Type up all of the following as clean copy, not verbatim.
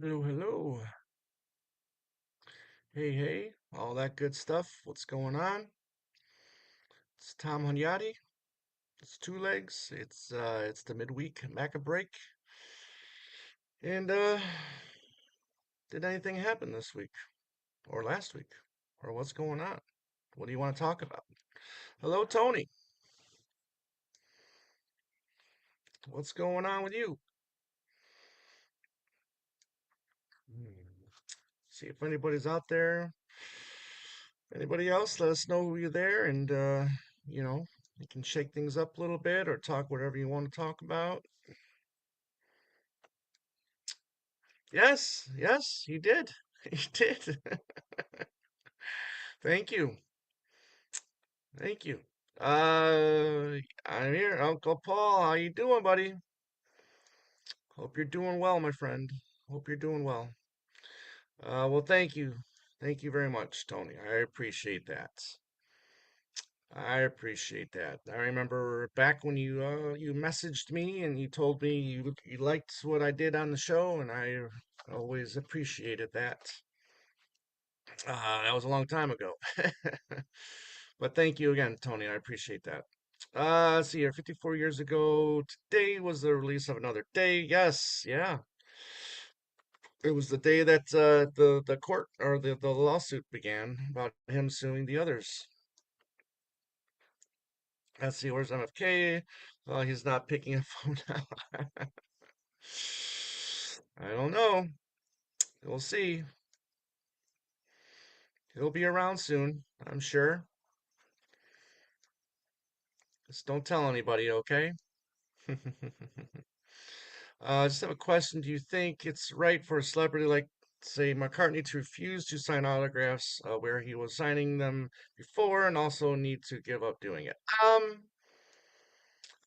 Hello, hello. Hey, hey, all that good stuff. What's going on? It's Tom Hunyadi. It's Two Legs. It's the midweek Macca break. And did anything happen this week or last week? Or what's going on? What do you want to talk about? Hello, Tony. What's going on with you? Hmm. See if anybody's out there. Anybody else? Let us know you're there and you know, you can shake things up a little bit or talk whatever you want to talk about. Yes, yes, he did. He did. Thank you. Thank you. I'm here, Uncle Paul. How you doing, buddy? Hope you're doing well, my friend. Hope you're doing well. Well, thank you. Thank you very much, Tony. I appreciate that. I appreciate that. I remember back when you messaged me and you told me you liked what I did on the show, and I always appreciated that. That was a long time ago. But thank you again, Tony. I appreciate that. Let's see here. 54 years ago, today was the release of Another Day. Yes, yeah. It was the day that the court or the lawsuit began about him suing the others. Let's see, where's MFK? He's not picking a phone now. I don't know. We'll see. He'll be around soon, I'm sure. Just don't tell anybody, okay? I just have a question. Do you think it's right for a celebrity like, say, McCartney to refuse to sign autographs where he was signing them before and also need to give up doing it?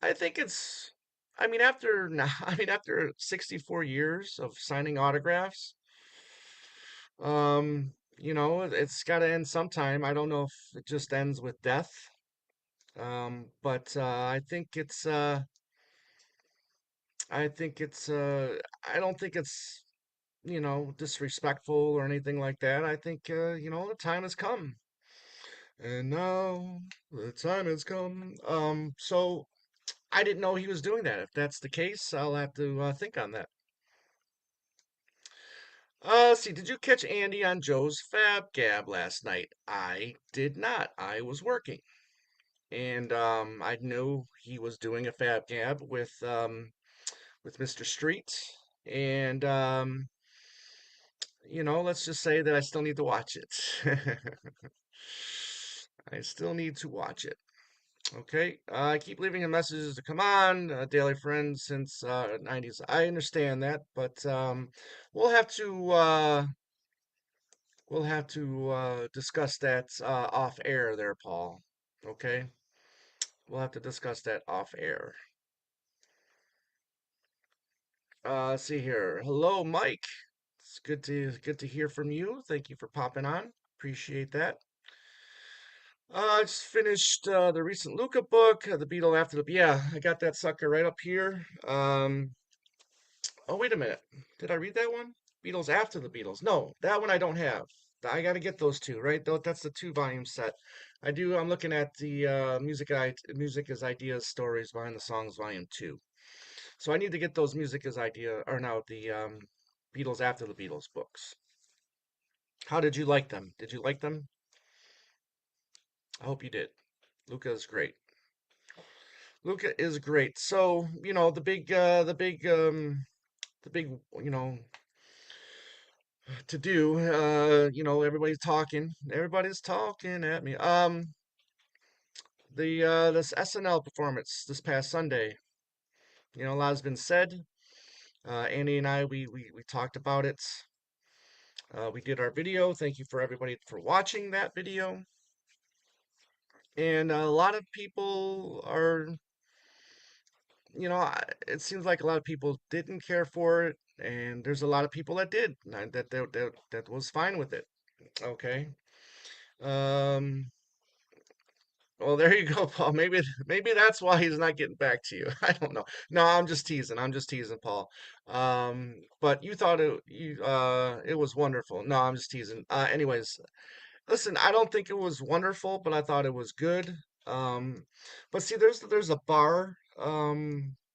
I think it's, I mean, after now, I mean, after 64 years of signing autographs, it's got to end sometime. I don't know if it just ends with death, but I think I don't think it's disrespectful or anything like that. I think, the time has come. And now the time has come. So I didn't know he was doing that. If that's the case, I'll have to think on that. Let's see, did you catch Andy on Joe's Fab Gab last night? I did not. I was working. And I knew he was doing a Fab Gab with Mr. Street. And let's just say that I still need to watch it. I still need to watch it. Okay. I keep leaving him messages to come on, daily friend since 90s. I understand that, but we'll have to uh, discuss that off air there, Paul. Okay. We'll have to discuss that off air. Let's see here. Hello, Mike. It's good to hear from you. Thank you for popping on. Appreciate that. I just finished the recent Luca book, The Beatle After the. Yeah, I got that sucker right up here. Oh, wait a minute. Did I read that one? Beatles After the Beatles. No, that one I don't have. I got to get those two, right? That's the two-volume set. I do. I'm looking at the Music as Ideas Stories Behind the Songs Volume 2. So I need to get those Music as Idea, or no, the Beatles After the Beatles books. How did you like them? Did you like them? I hope you did. Luca is great. Luca is great. So, the big, to do, everybody's talking at me. This SNL performance this past Sunday, a lot has been said. Andy and I, we talked about it. We did our video. Thank you for everybody for watching that video. And a lot of people are, it seems like a lot of people didn't care for it, and there's a lot of people that did, and that was fine with it. Okay. Um, Well, there you go, Paul. Maybe that's why he's not getting back to you. I don't know. No, I'm just teasing. I'm just teasing, Paul. But you thought it was wonderful. No, I'm just teasing. Anyways, listen, I don't think it was wonderful, but I thought it was good. But see, there's a bar.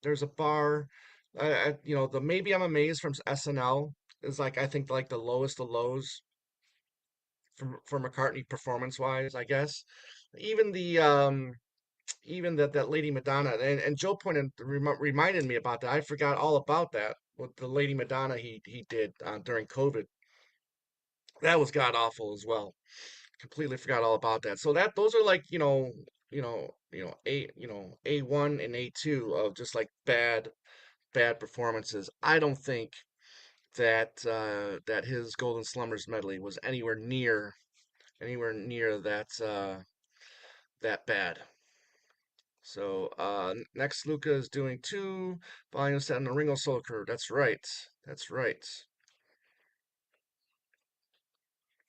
There's a bar. The maybe I'm amazed from SNL is like I think like the lowest of lows for McCartney performance wise, I guess. Even the even that Lady Madonna and Joe reminded me about that. I forgot all about that. With the Lady Madonna he did during COVID, that was god awful as well. Completely forgot all about that. So that those are like A1 and A2 of just like bad performances. I don't think that his Golden Slumbers medley was anywhere near that bad. So next Luca is doing two volumes set in the Ringo solo curve. That's right. That's right.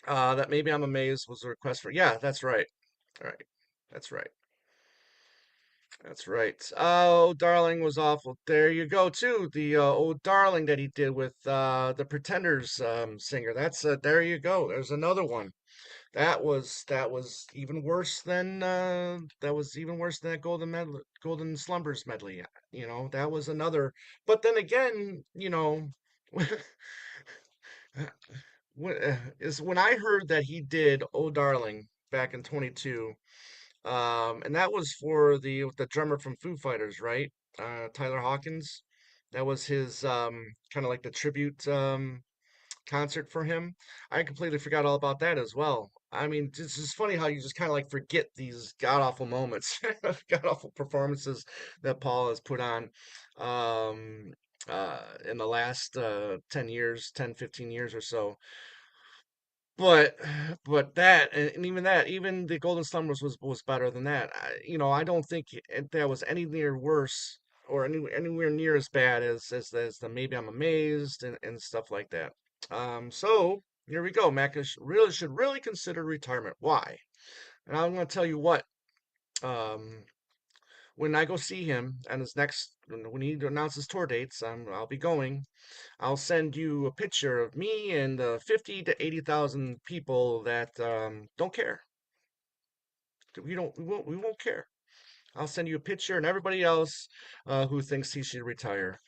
That maybe I'm amazed was a request for. Yeah, that's right. All right. That's right. That's right. Oh, Darling was awful. There you go too. The Oh Darling that he did with the Pretenders singer. That's there you go. There's another one. That was even worse than that Golden Slumbers medley. That was another. But then again, is when I heard that he did "Oh Darling" back in 22, and that was for the drummer from Foo Fighters, right? Tyler Hawkins. That was his kind of like the tribute concert for him. I completely forgot all about that as well. I mean, it's just funny how you just kind of like forget these god awful moments, god awful performances that Paul has put on in the last 10 years, 10, 15 years or so. But but that and even that, even the Golden Slumbers was better than that. I don't think that was any near worse or anywhere near as bad as the Maybe I'm Amazed and stuff like that. So here we go. Macca should really consider retirement. Why? And I'm going to tell you what. Um, when I go see him and his next when he announces tour dates, I'll be going. I'll send you a picture of me and 50 to 80,000 people that don't care. We won't care. I'll send you a picture and everybody else who thinks he should retire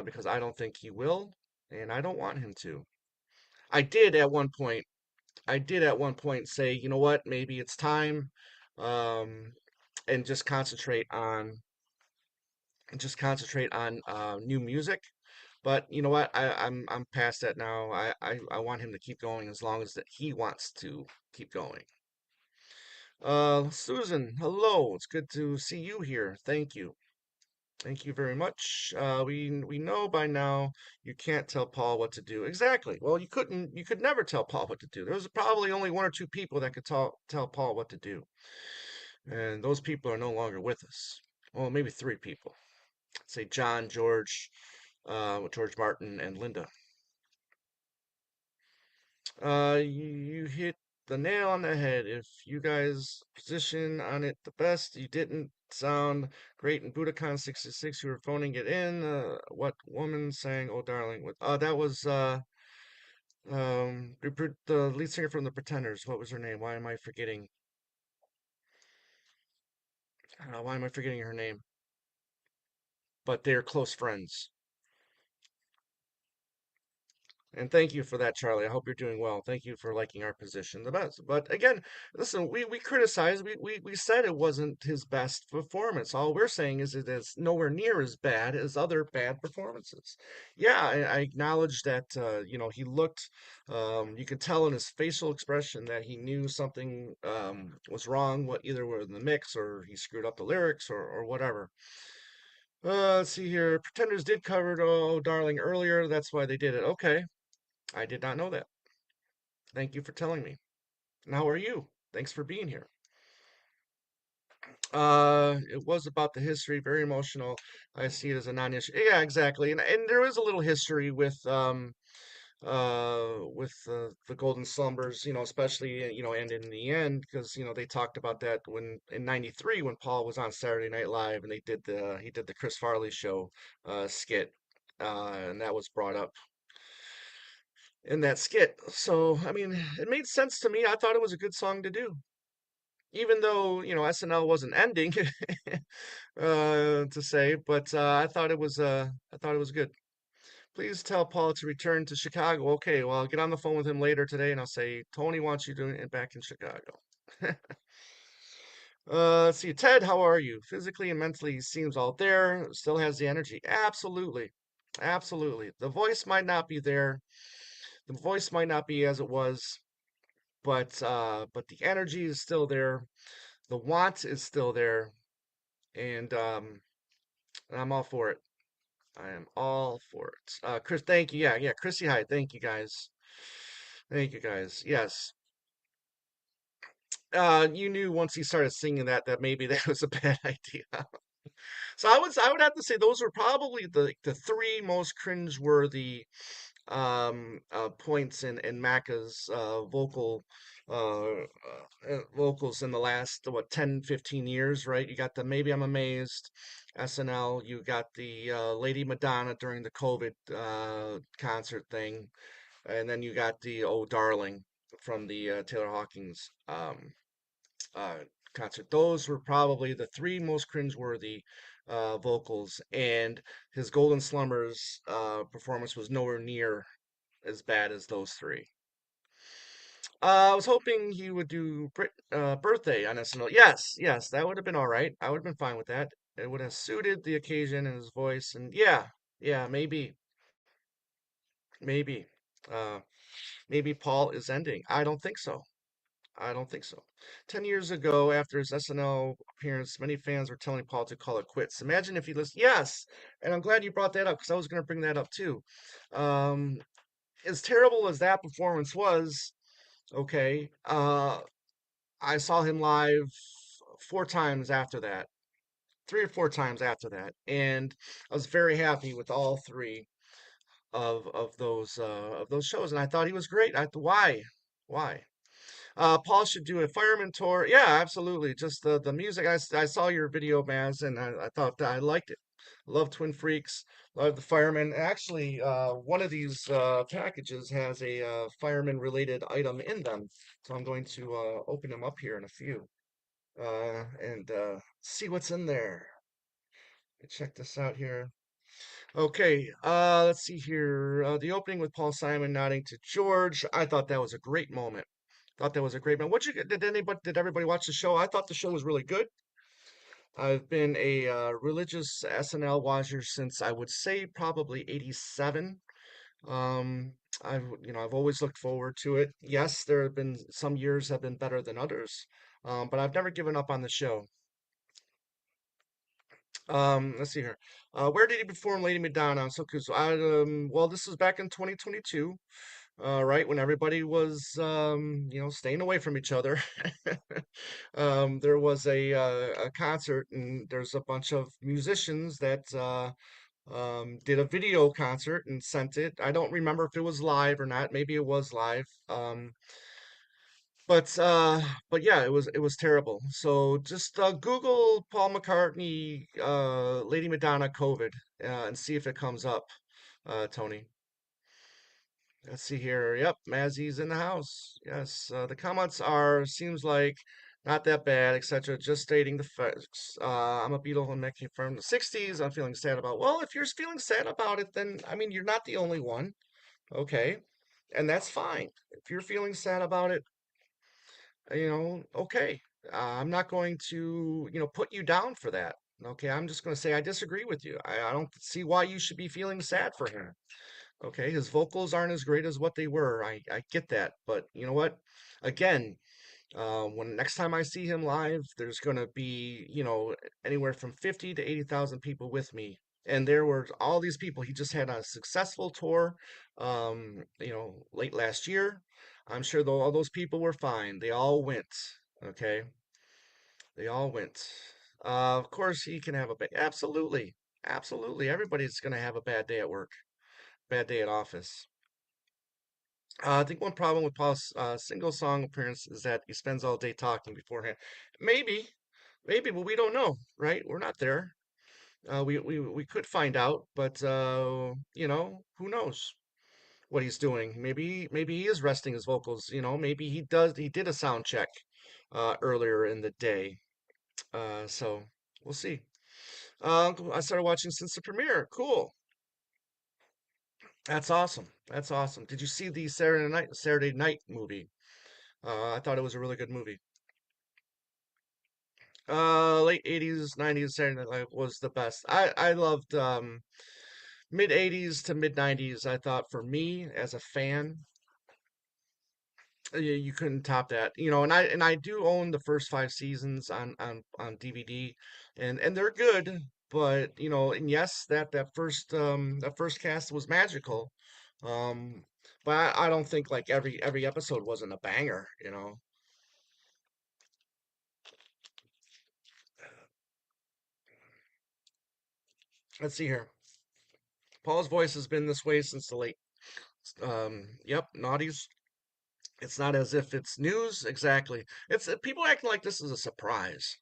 because I don't think he will and I don't want him to. I did at one point. I did at one point say, you know what, maybe it's time, um, and just concentrate on new music. But you know what? I'm past that now. I want him to keep going as long as that he wants to keep going. Susan, hello. It's good to see you here. Thank you. Thank you very much. We know by now you can't tell Paul what to do. Exactly. Well, you could never tell Paul what to do. There was probably only one or two people that could tell Paul what to do. And those people are no longer with us. Well, maybe three people. Say John, George Martin, and Linda. You hit the nail on the head. If you guys position on it the best, you didn't sound great in Budokan 66. You were phoning it in. What woman sang "Oh Darling"? That was the lead singer from the Pretenders. What was her name? Why am I forgetting her name? But they're close friends. And thank you for that, Charlie. I hope you're doing well. Thank you for liking our position the best. But again, listen, we criticized, we said it wasn't his best performance. All we're saying is it is nowhere near as bad as other bad performances. Yeah, I acknowledge that, he looked, you could tell in his facial expression that he knew something was wrong, either in the mix or he screwed up the lyrics or whatever. Let's see here. Pretenders did cover "Oh Darling" earlier. That's why they did it. Okay. I did not know that. Thank you for telling me. And how are you? Thanks for being here. It was about the history, very emotional. I see it as a non-issue. Yeah, exactly. And there is a little history with with the Golden Slumbers, especially and in the end, because they talked about that when in '93 when Paul was on Saturday Night Live and he did the Chris Farley show skit, and that was brought up in that skit. So I mean, it made sense to me. I thought it was a good song to do, even though SNL wasn't ending to say, but I thought it was good. Please tell Paul to return to Chicago. Okay, well, I'll get on the phone with him later today and I'll say, Tony wants you doing it back in Chicago. Let's see. Ted, how are you? Physically and mentally, he seems all there, still has the energy. Absolutely. Absolutely. The voice might not be there. The voice might not be as it was, but the energy is still there. The want is still there, and I'm all for it. I am all for it. Chris, thank you. Yeah, yeah. Chrissy, hi. Thank you guys. Thank you guys. Yes. You knew once he started singing that maybe that was a bad idea. So I would have to say those were probably the three most cringeworthy points in Macca's vocals in the last what 10 15 years, right? You got the Maybe I'm Amazed SNL, you got the Lady Madonna during the COVID concert thing, and then you got the Oh Darling from the Taylor Hawkins uh, concert. Those were probably the three most cringeworthy vocals, and his Golden Slumbers performance was nowhere near as bad as those three. I was hoping he would do Birthday on SNL. Yes, yes, that would have been all right. I would have been fine with that. It would have suited the occasion and his voice, and yeah, yeah, maybe, uh, maybe Paul is ending. I don't think so. I don't think so. 10 years ago, after his SNL appearance, many fans were telling Paul to call it quits. Imagine if he listened. Yes, and I'm glad you brought that up because I was going to bring that up too. Um, as terrible as that performance was, okay, I saw him live four times after that, three or four times after that, and I was very happy with all three of those shows, and I thought he was great. Why? Paul should do a fireman tour. Yeah, absolutely. Just the music. I saw your video, Maz, and I thought that I liked it. Love Twin Freaks. Love the fireman. Actually, one of these packages has a fireman related item in them. So I'm going to open them up here in a few and see what's in there. Check this out here. Okay, let's see here. The opening with Paul Simon nodding to George. I thought that was a great moment. Thought that was a great moment. Did everybody watch the show? I thought the show was really good. I've been a religious SNL watcher since I would say probably '87. Um, I've always looked forward to it. Yes, there have been some years have been better than others, but I've never given up on the show. Let's see here. Where did he perform Lady Madonna? I'm so curious. Well, this was back in 2022, right when everybody was, staying away from each other. There was a concert, and there's a bunch of musicians that did a video concert and sent it. I don't remember if it was live or not. Maybe it was live. But uh but yeah, it was terrible. So just Google Paul McCartney Lady Madonna COVID and see if it comes up, Tony. Let's see here. Yep, Mazzy's in the house. Yes, the comments are seems like not that bad, etc. Just stating the facts. I'm a Beatle and Mickey from the '60s. I'm feeling sad about. Well, if you're feeling sad about it, then I mean you're not the only one. Okay, and that's fine. If you're feeling sad about it, okay. I'm not going to, put you down for that. Okay, I'm just going to say I disagree with you. I don't see why you should be feeling sad for him. Okay, his vocals aren't as great as what they were. I get that, but you know what? Again, when next time I see him live, there's going to be, anywhere from 50 to 80,000 people with me. And there were all these people. He just had a successful tour, late last year. I'm sure though all those people were fine. They all went. Okay, they all went. Of course, he can have a bad. Absolutely, absolutely. Everybody's going to have a bad day at work, bad day at office. I think one problem with Paul's single song appearance is that he spends all day talking beforehand. Maybe, maybe, but we don't know, right? We're not there. We could find out, but who knows what he's doing? Maybe he is resting his vocals. Maybe he did a sound check earlier in the day. So we'll see. I started watching since the premiere. Cool. That's awesome. That's awesome. Did you see the Saturday Night movie? I thought it was a really good movie. Late 80s, 90s Saturday Night Live was the best. I loved mid 80s to mid 90s. I thought for me as a fan, you couldn't top that. And I do own the first five seasons on DVD, and they're good. But and yes, that first cast was magical. Um, but I don't think like every episode wasn't a banger. Let's see here. Paul's voice has been this way since the late yep, noughties. It's not as if it's news exactly. It's people acting like this is a surprise.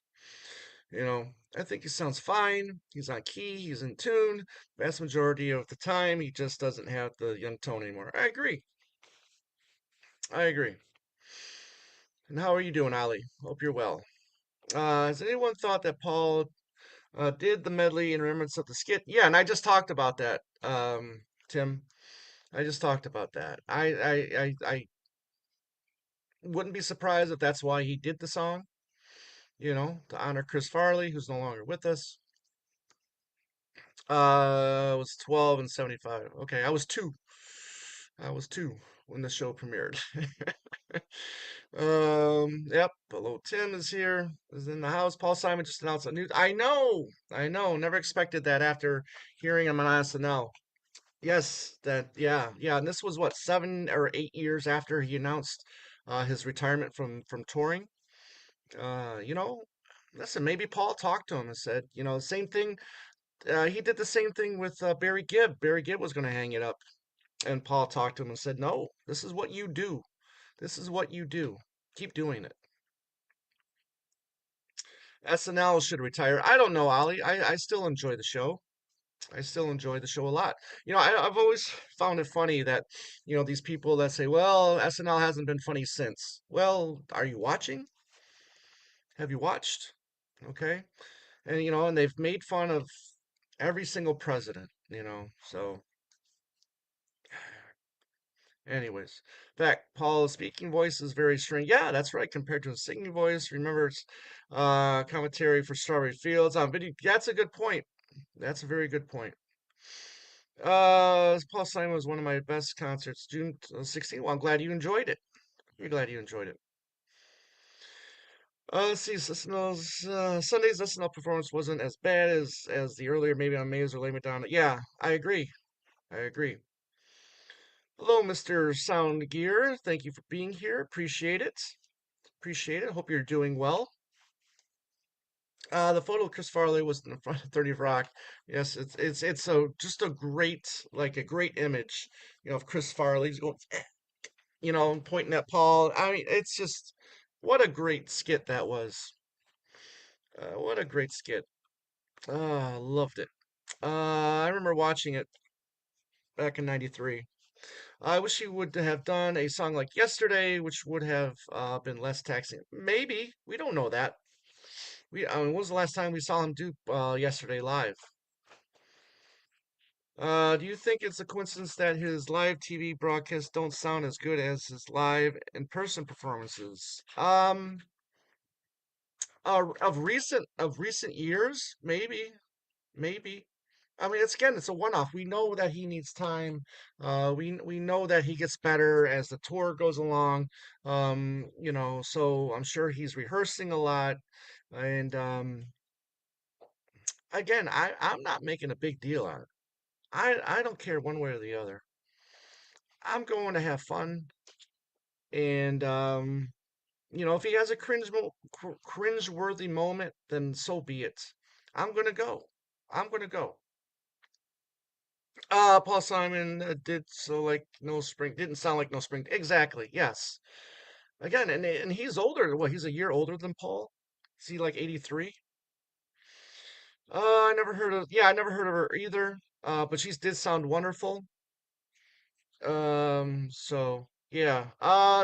I think he sounds fine. He's on key. He's in tune. Vast majority of the time, he just doesn't have the young tone anymore. I agree. I agree. And how are you doing, Ali? Hope you're well. Has anyone thought that Paul did the medley in remembrance of the skit? Yeah, and I just talked about that, Tim. I just talked about that. I wouldn't be surprised if that's why he did the song, to honor Chris Farley, who's no longer with us. I was 12 and 75. Okay, I was two. I was two when the show premiered. Yep. Hello, Tim is here. Is in the house. Paul Simon just announced a news. I know. I know. Never expected that after hearing him on SNL. Yes, that. Yeah, yeah. And this was what 7 or 8 years after he announced his retirement from touring. Uh, you know, Listen, maybe Paul talked to him and said, the same thing. He did the same thing with Barry Gibb. Barry Gibb was going to hang it up, and Paul talked to him and said, "No, this is what you do. This is what you do. Keep doing it." SNL should retire. I don't know, Ali. I still enjoy the show. I still enjoy the show a lot. I've always found it funny that, these people that say, well, SNL hasn't been funny since. Well, are you watching? Have you watched? Okay. And they've made fun of every single president. So, anyways, in fact, Paul's speaking voice is very strange. Yeah, that's right, compared to his singing voice. Remember, it's commentary for Strawberry Fields on video. That's a good point. That's a very good point. Paul Simon was one of my best concerts, June 16th. Well, I'm glad you enjoyed it. You're glad you enjoyed it. Let's see, Sunday's SNL performance wasn't as bad as the earlier, maybe on Maze or Lay Me Down. Yeah, I agree. I agree. Hello, Mr. Sound Gear. Thank you for being here. Appreciate it. Appreciate it. Hope you're doing well. The photo of Chris Farley was in the front of 30 Rock. Yes, it's just a great image, of Chris Farley. He's going, pointing at Paul. I mean, it's just what a great skit that was. What a great skit. Loved it. I remember watching it back in '93. I wish he would have done a song like Yesterday, which would have been less taxing. Maybe. We don't know that. When was the last time we saw him do Yesterday live? Do you think it's a coincidence that his live TV broadcasts don't sound as good as his live in-person performances? Of recent years, maybe, maybe. I mean, it's a one-off. We know that he needs time. We know that he gets better as the tour goes along. So I'm sure he's rehearsing a lot. And again, I'm not making a big deal on it. I don't care one way or the other. I'm going to have fun, and if he has a cringe-worthy moment, then so be it. I'm gonna go. I'm gonna go. Paul Simon did so like No Spring, didn't sound like No Spring. Exactly. Yes. Again, and he's older. What? He's a year older than Paul. Is he like 83? I never heard of. Yeah, I never heard of her either. But she did sound wonderful. So yeah,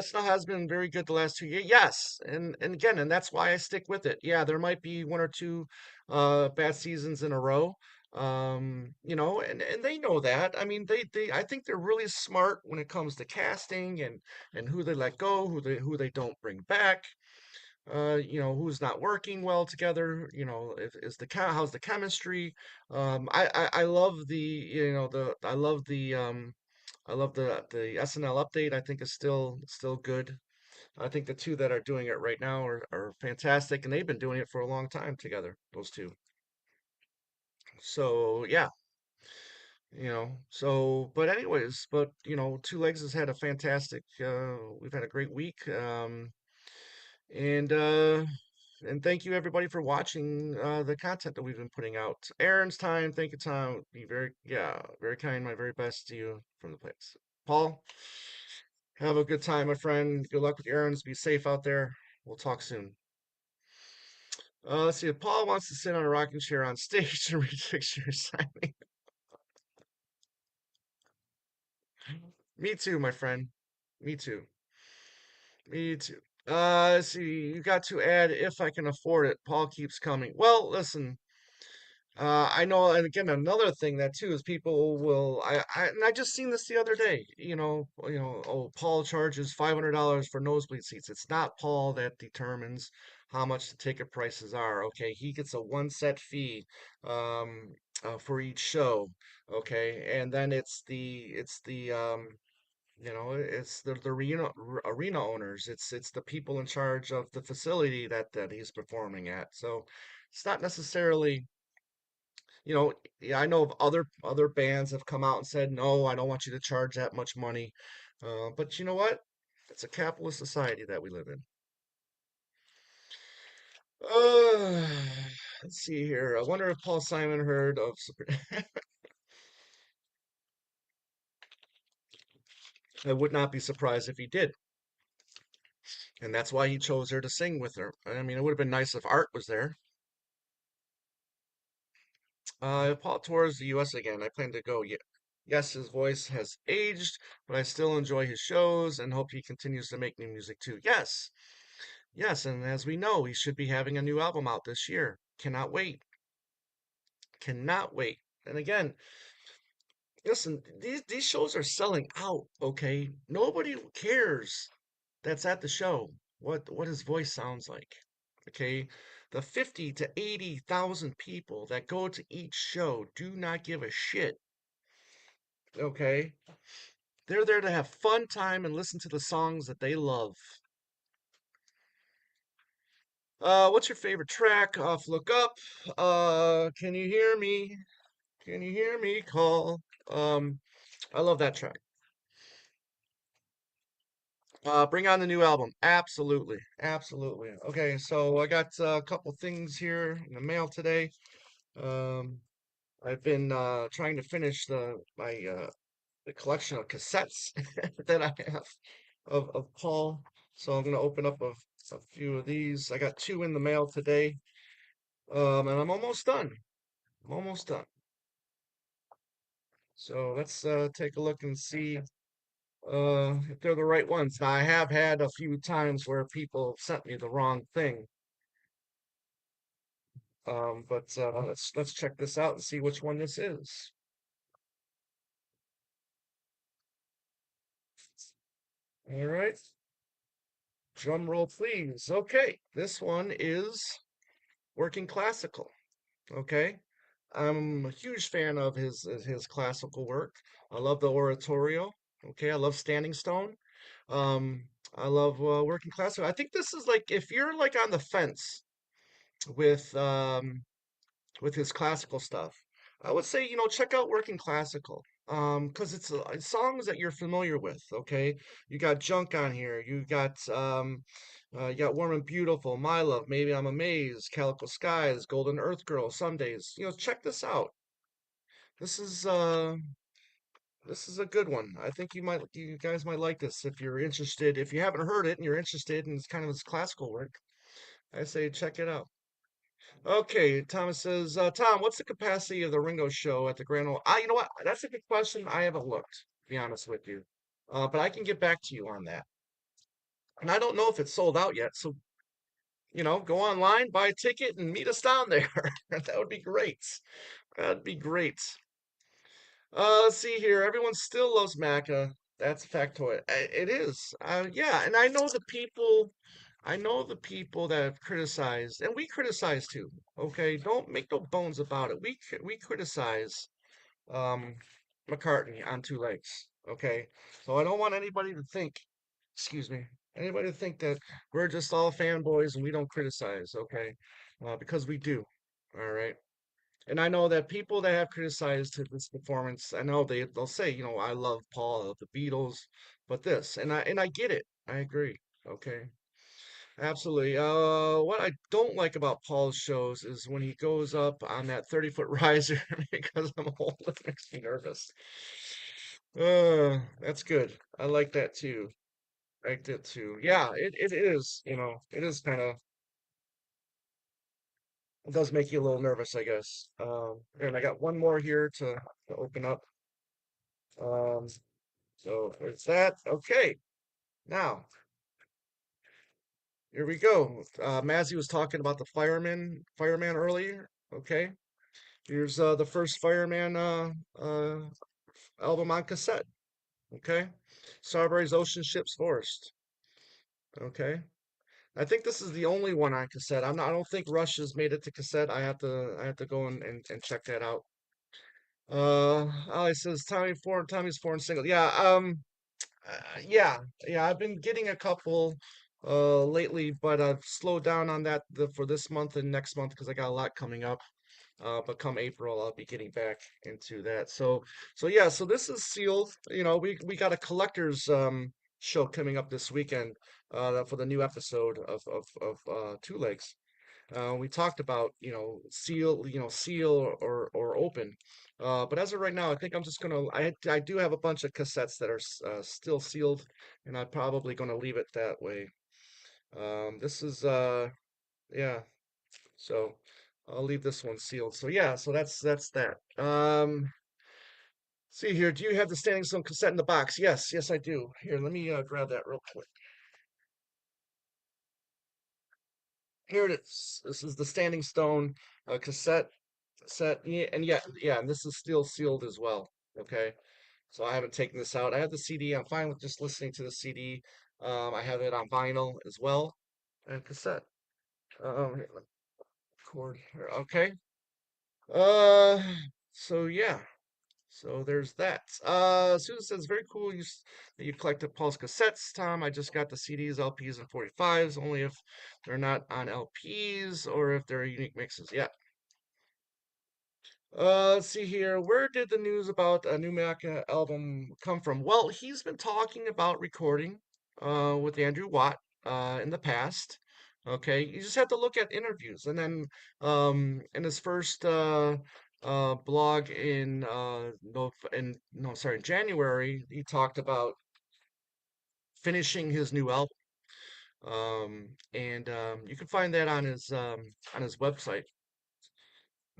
Snow has been very good the last 2 years. Yes, and again, and that's why I stick with it. Yeah, there might be one or two bad seasons in a row. And they know that. I mean, they I think they're really smart when it comes to casting and who they let go, who they don't bring back. Who's not working well together. Is how's the chemistry. I love the SNL update. I think is still good. I think the two that are doing it right now are fantastic, and they've been doing it for a long time together, those two. So yeah, but anyways, Two Legs has had a fantastic, we've had a great week. And and thank you everybody for watching the content that we've been putting out. Aaron's time, thank you, Tom. Be very, yeah, very kind. My very best to you from the place. Paul, have a good time, my friend. Good luck with your errands. Be safe out there. We'll talk soon. Let's see. If Paul wants to sit on a rocking chair on stage and read pictures, signing. Me too, my friend. Me too. Me too. Let's see. You got to add if I can afford it. Paul keeps coming. Well, listen. I know, and again, another thing that too is people will. And I just seen this the other day. Oh, Paul charges $500 for nosebleed seats. It's not Paul that determines how much the ticket prices are. Okay, he gets a one set fee, for each show. Okay, and then it's the arena owners. It's the people in charge of the facility that he's performing at. So it's not necessarily yeah, I know of other bands have come out and said, no, I don't want you to charge that much money. But you know what? It's a capitalist society that we live in. Uh, let's see here. I wonder if Paul Simon heard of. I would not be surprised if he did, and that's why he chose her to sing with her. I mean, it would have been nice if Art was there. Paul tours the U.S. again. I plan to go. Yes, his voice has aged, but I still enjoy his shows and hope he continues to make new music too. Yes, yes, and as we know, he should be having a new album out this year. Cannot wait. Cannot wait. And again, listen, these shows are selling out, okay? Nobody cares that's at the show what his voice sounds like. Okay? The 50 to 80,000 people that go to each show do not give a shit, okay? They're there to have fun time and listen to the songs that they love. What's your favorite track off Look Up? Can you hear me? Can you hear me call? Um, I love that track. Bring on the new album. Absolutely. Absolutely. Okay, so I got a couple things here in the mail today. Um, I've been trying to finish the collection of cassettes that I have of Paul. So I'm gonna open up a few of these. I got two in the mail today. And I'm almost done. I'm almost done. So let's take a look and see if they're the right ones. Now, I have had a few times where people sent me the wrong thing. But let's check this out and see which one this is. All right, drum roll, please. Okay, this one is Working Classical. Okay, I'm a huge fan of his classical work. I love the oratorio. Okay, I love Standing Stone. Um, I love Working Classical. I think this is like if you're like on the fence with with his classical stuff. I would say, check out Working Classical. 'Cause it's songs that you're familiar with, okay? You got Junk on here. You got Warm and Beautiful, My Love, Maybe I'm Amazed, Calico Skies, Golden Earth Girl, Some Days. Check this out. This is This is a good one. I think you guys might like this if you're interested. If you haven't heard it and you're interested in kind of this classical work, I say check it out. Okay, Thomas says, Tom, what's the capacity of the Ringo show at the Grand Ole? You know what? That's a good question. I haven't looked, to be honest with you. But I can get back to you on that. And I don't know if it's sold out yet. So, go online, buy a ticket, and meet us down there. That would be great. That'd be great. Let's see here. Everyone still loves Macca. That's a factoid. It is. Yeah, and I know the people that have criticized, and we criticize too. Okay, don't make no bones about it. We criticize um McCartney on two legs. Okay, so I don't want anybody to think, excuse me, anybody to think that we're just all fanboys and we don't criticize. Okay, because we do. All right. And I know that people that have criticized this performance, I know they'll say, I love Paul, I love the Beatles, but this, and I get it. I agree. Okay. Absolutely. What I don't like about Paul's shows is when he goes up on that 30-foot riser because I'm old, it makes me nervous. That's good. I like that too. I like that too. Yeah, it is, it is kind of, it does make you a little nervous, I guess. And I got one more here to open up. Um, so there's that. Okay, now here we go. Mazzy was talking about the fireman earlier. Okay, here's the first Fireman album on cassette. Okay, Strawberries, Ocean Ships, Forest. Okay, I think this is the only one on cassette. I don't think Rush has made it to cassette. I have to go and check that out. Ali says Tommy's foreign single. Yeah, yeah, yeah. I've been getting a couple lately, but I've slowed down on that for this month and next month because I got a lot coming up. But come April, I'll be getting back into that. So yeah, so this is sealed. We got a collector's show coming up this weekend for the new episode of Two Legs. We talked about, seal or open. But as of right now, I think I'm just gonna. I do have a bunch of cassettes that are still sealed, and I'm probably gonna leave it that way. This is yeah. So I'll leave this one sealed. So yeah, so that's that. See here, do you have the Standing Stone cassette in the box? Yes, yes, I do. Here, let me grab that real quick. Here it is. This is the Standing Stone cassette set. Yeah, and yeah, and this is still sealed as well. Okay, so I haven't taken this out. I have the CD. I'm fine with just listening to the CD. I have it on vinyl as well and cassette. Here, let me record here. Okay. Uh, so yeah. So there's that. Susan says, very cool that you collected Paul's cassettes, Tom. I just got the CDs, LPs, and 45s, only if they're not on LPs or if they're unique mixes. Yeah. Let's see here. Where did the news about a new Macca album come from? Well, he's been talking about recording with Andrew Watt in the past. Okay, you just have to look at interviews, and then in his first blog in no in no sorry January, he talked about finishing his new album. And you can find that on his website.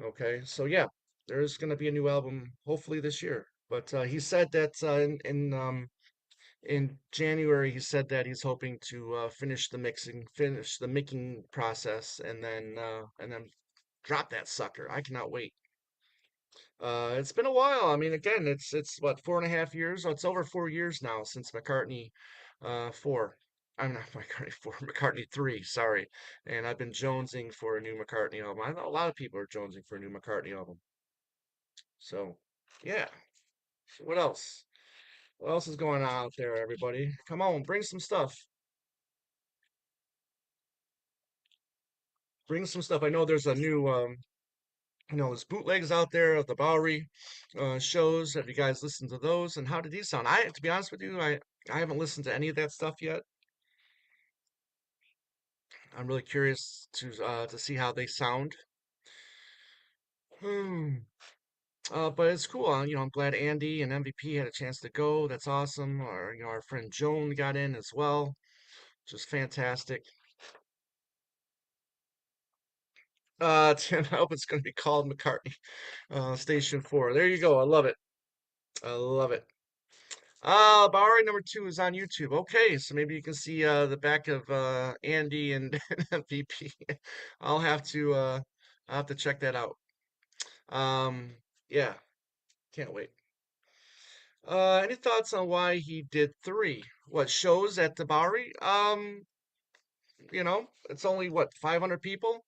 Okay, so yeah, there's going to be a new album hopefully this year. But he said that in January he said that he's hoping to finish the mixing process, and then drop that sucker. I cannot wait. It's been a while. I mean, again, it's what 4.5 years? Oh, it's over 4 years now since McCartney four. I'm not McCartney four, McCartney three. Sorry, and I've been jonesing for a new McCartney album. I know a lot of people are jonesing for a new McCartney album. So, yeah. So what else? What else is going on out there, everybody? Come on, bring some stuff. Bring some stuff. I know there's a new, there's bootlegs out there of the Bowery shows. Have you guys listened to those? And how did these sound? To be honest with you, I haven't listened to any of that stuff yet. I'm really curious to see how they sound. Hmm. But it's cool. I'm glad Andy and MVP had a chance to go. That's awesome. Our friend Joan got in as well, which is fantastic. I hope it's going to be called McCartney Station 4. There you go. I love it. I love it. Bowery number 2 is on YouTube. Okay, so maybe you can see the back of Andy and MVP. I'll have to uh, I'll have to check that out. Um, yeah, can't wait. Any thoughts on why he did 3? What shows at the Bowery? It's only what 500 people.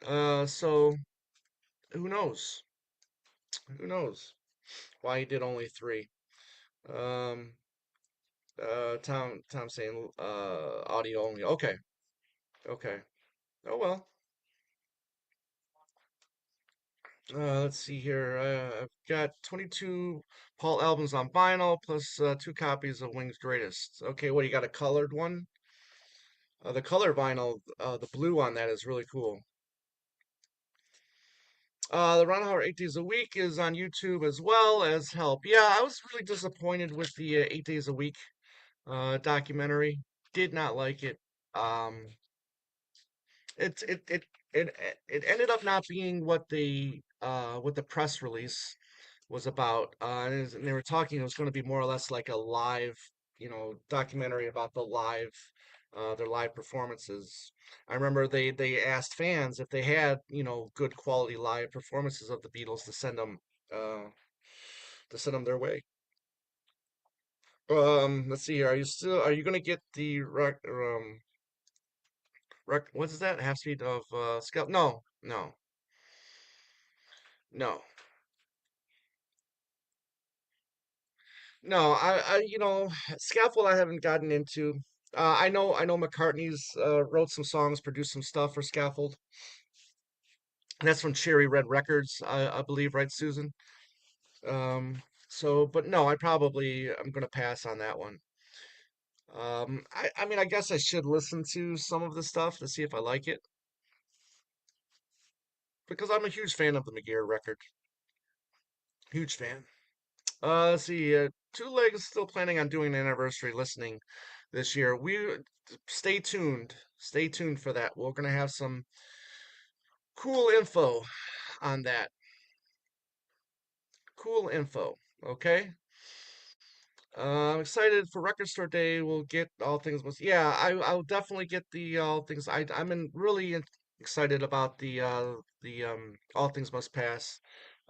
So who knows? Who knows why he did only 3? Um, Tom saying audio only. Okay, okay. Oh well. Let's see here. I've got 22 Paul albums on vinyl plus 2 copies of Wings Greatest. Okay, what you got a colored one? The color vinyl, the blue on that is really cool. The Ron Howard 8 Days a Week is on YouTube as well as Help. Yeah, I was really disappointed with the 8 Days a Week documentary. Did not like it. Um, it it it it it ended up not being what the press release was about. And they were talking it was going to be more or less like a live, documentary about their live performances. I remember they asked fans if they had, good quality live performances of the Beatles uh, to send them their way. Let's see here. Are you going to get the what is that? Half speed of Scout? No, no, no. No, Scaffold I haven't gotten into. I know McCartney's wrote some songs, produced some stuff for Scaffold. That's from Cherry Red Records, I believe, right, Susan? But no, I'm gonna pass on that one. I mean, I guess I should listen to some of the stuff to see if I like it because I'm a huge fan of the McGear record. Huge fan. Let's see. Two Legs still planning on doing an anniversary listening this year. Stay tuned. Stay tuned for that. We're gonna have some cool info on that. Cool info. Okay. I'm excited for Record Store Day. We'll get all things must. Yeah, I'll definitely get the all things. Excited about the All Things Must Pass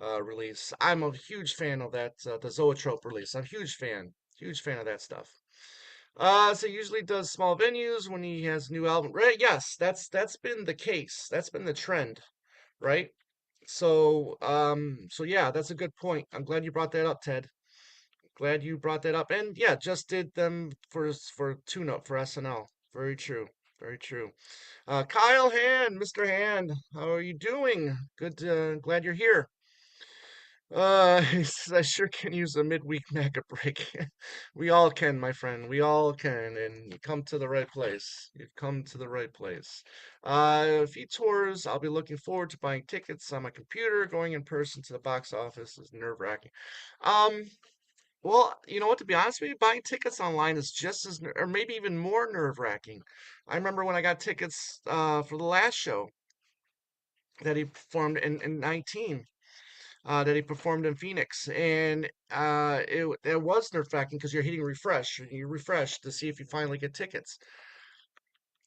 release. I'm a huge fan of that the Zoetrope release. I'm a huge fan of that stuff. So he usually does small venues when he has new album. Right? Yes, that's been the case. That's been the trend, right? So yeah, that's a good point. I'm glad you brought that up, Ted. Glad you brought that up. And yeah, just did them for tune up for SNL. Very true. Very true. Kyle Hand, Mr. Hand, how are you doing? Good. Glad you're here. He says, I sure can use a midweek Macca break. We all can, my friend. We all can. And you come to the right place. You've come to the right place. If he tours, I'll be looking forward to buying tickets on my computer. Going in person to the box office is nerve-wracking. Um, well, you know what? To be honest with you, buying tickets online is just as, or maybe even more nerve-wracking. I remember when I got tickets for the last show that he performed in 19, that he performed in Phoenix, and it was nerve-wracking because you're hitting refresh, and you refresh to see if you finally get tickets.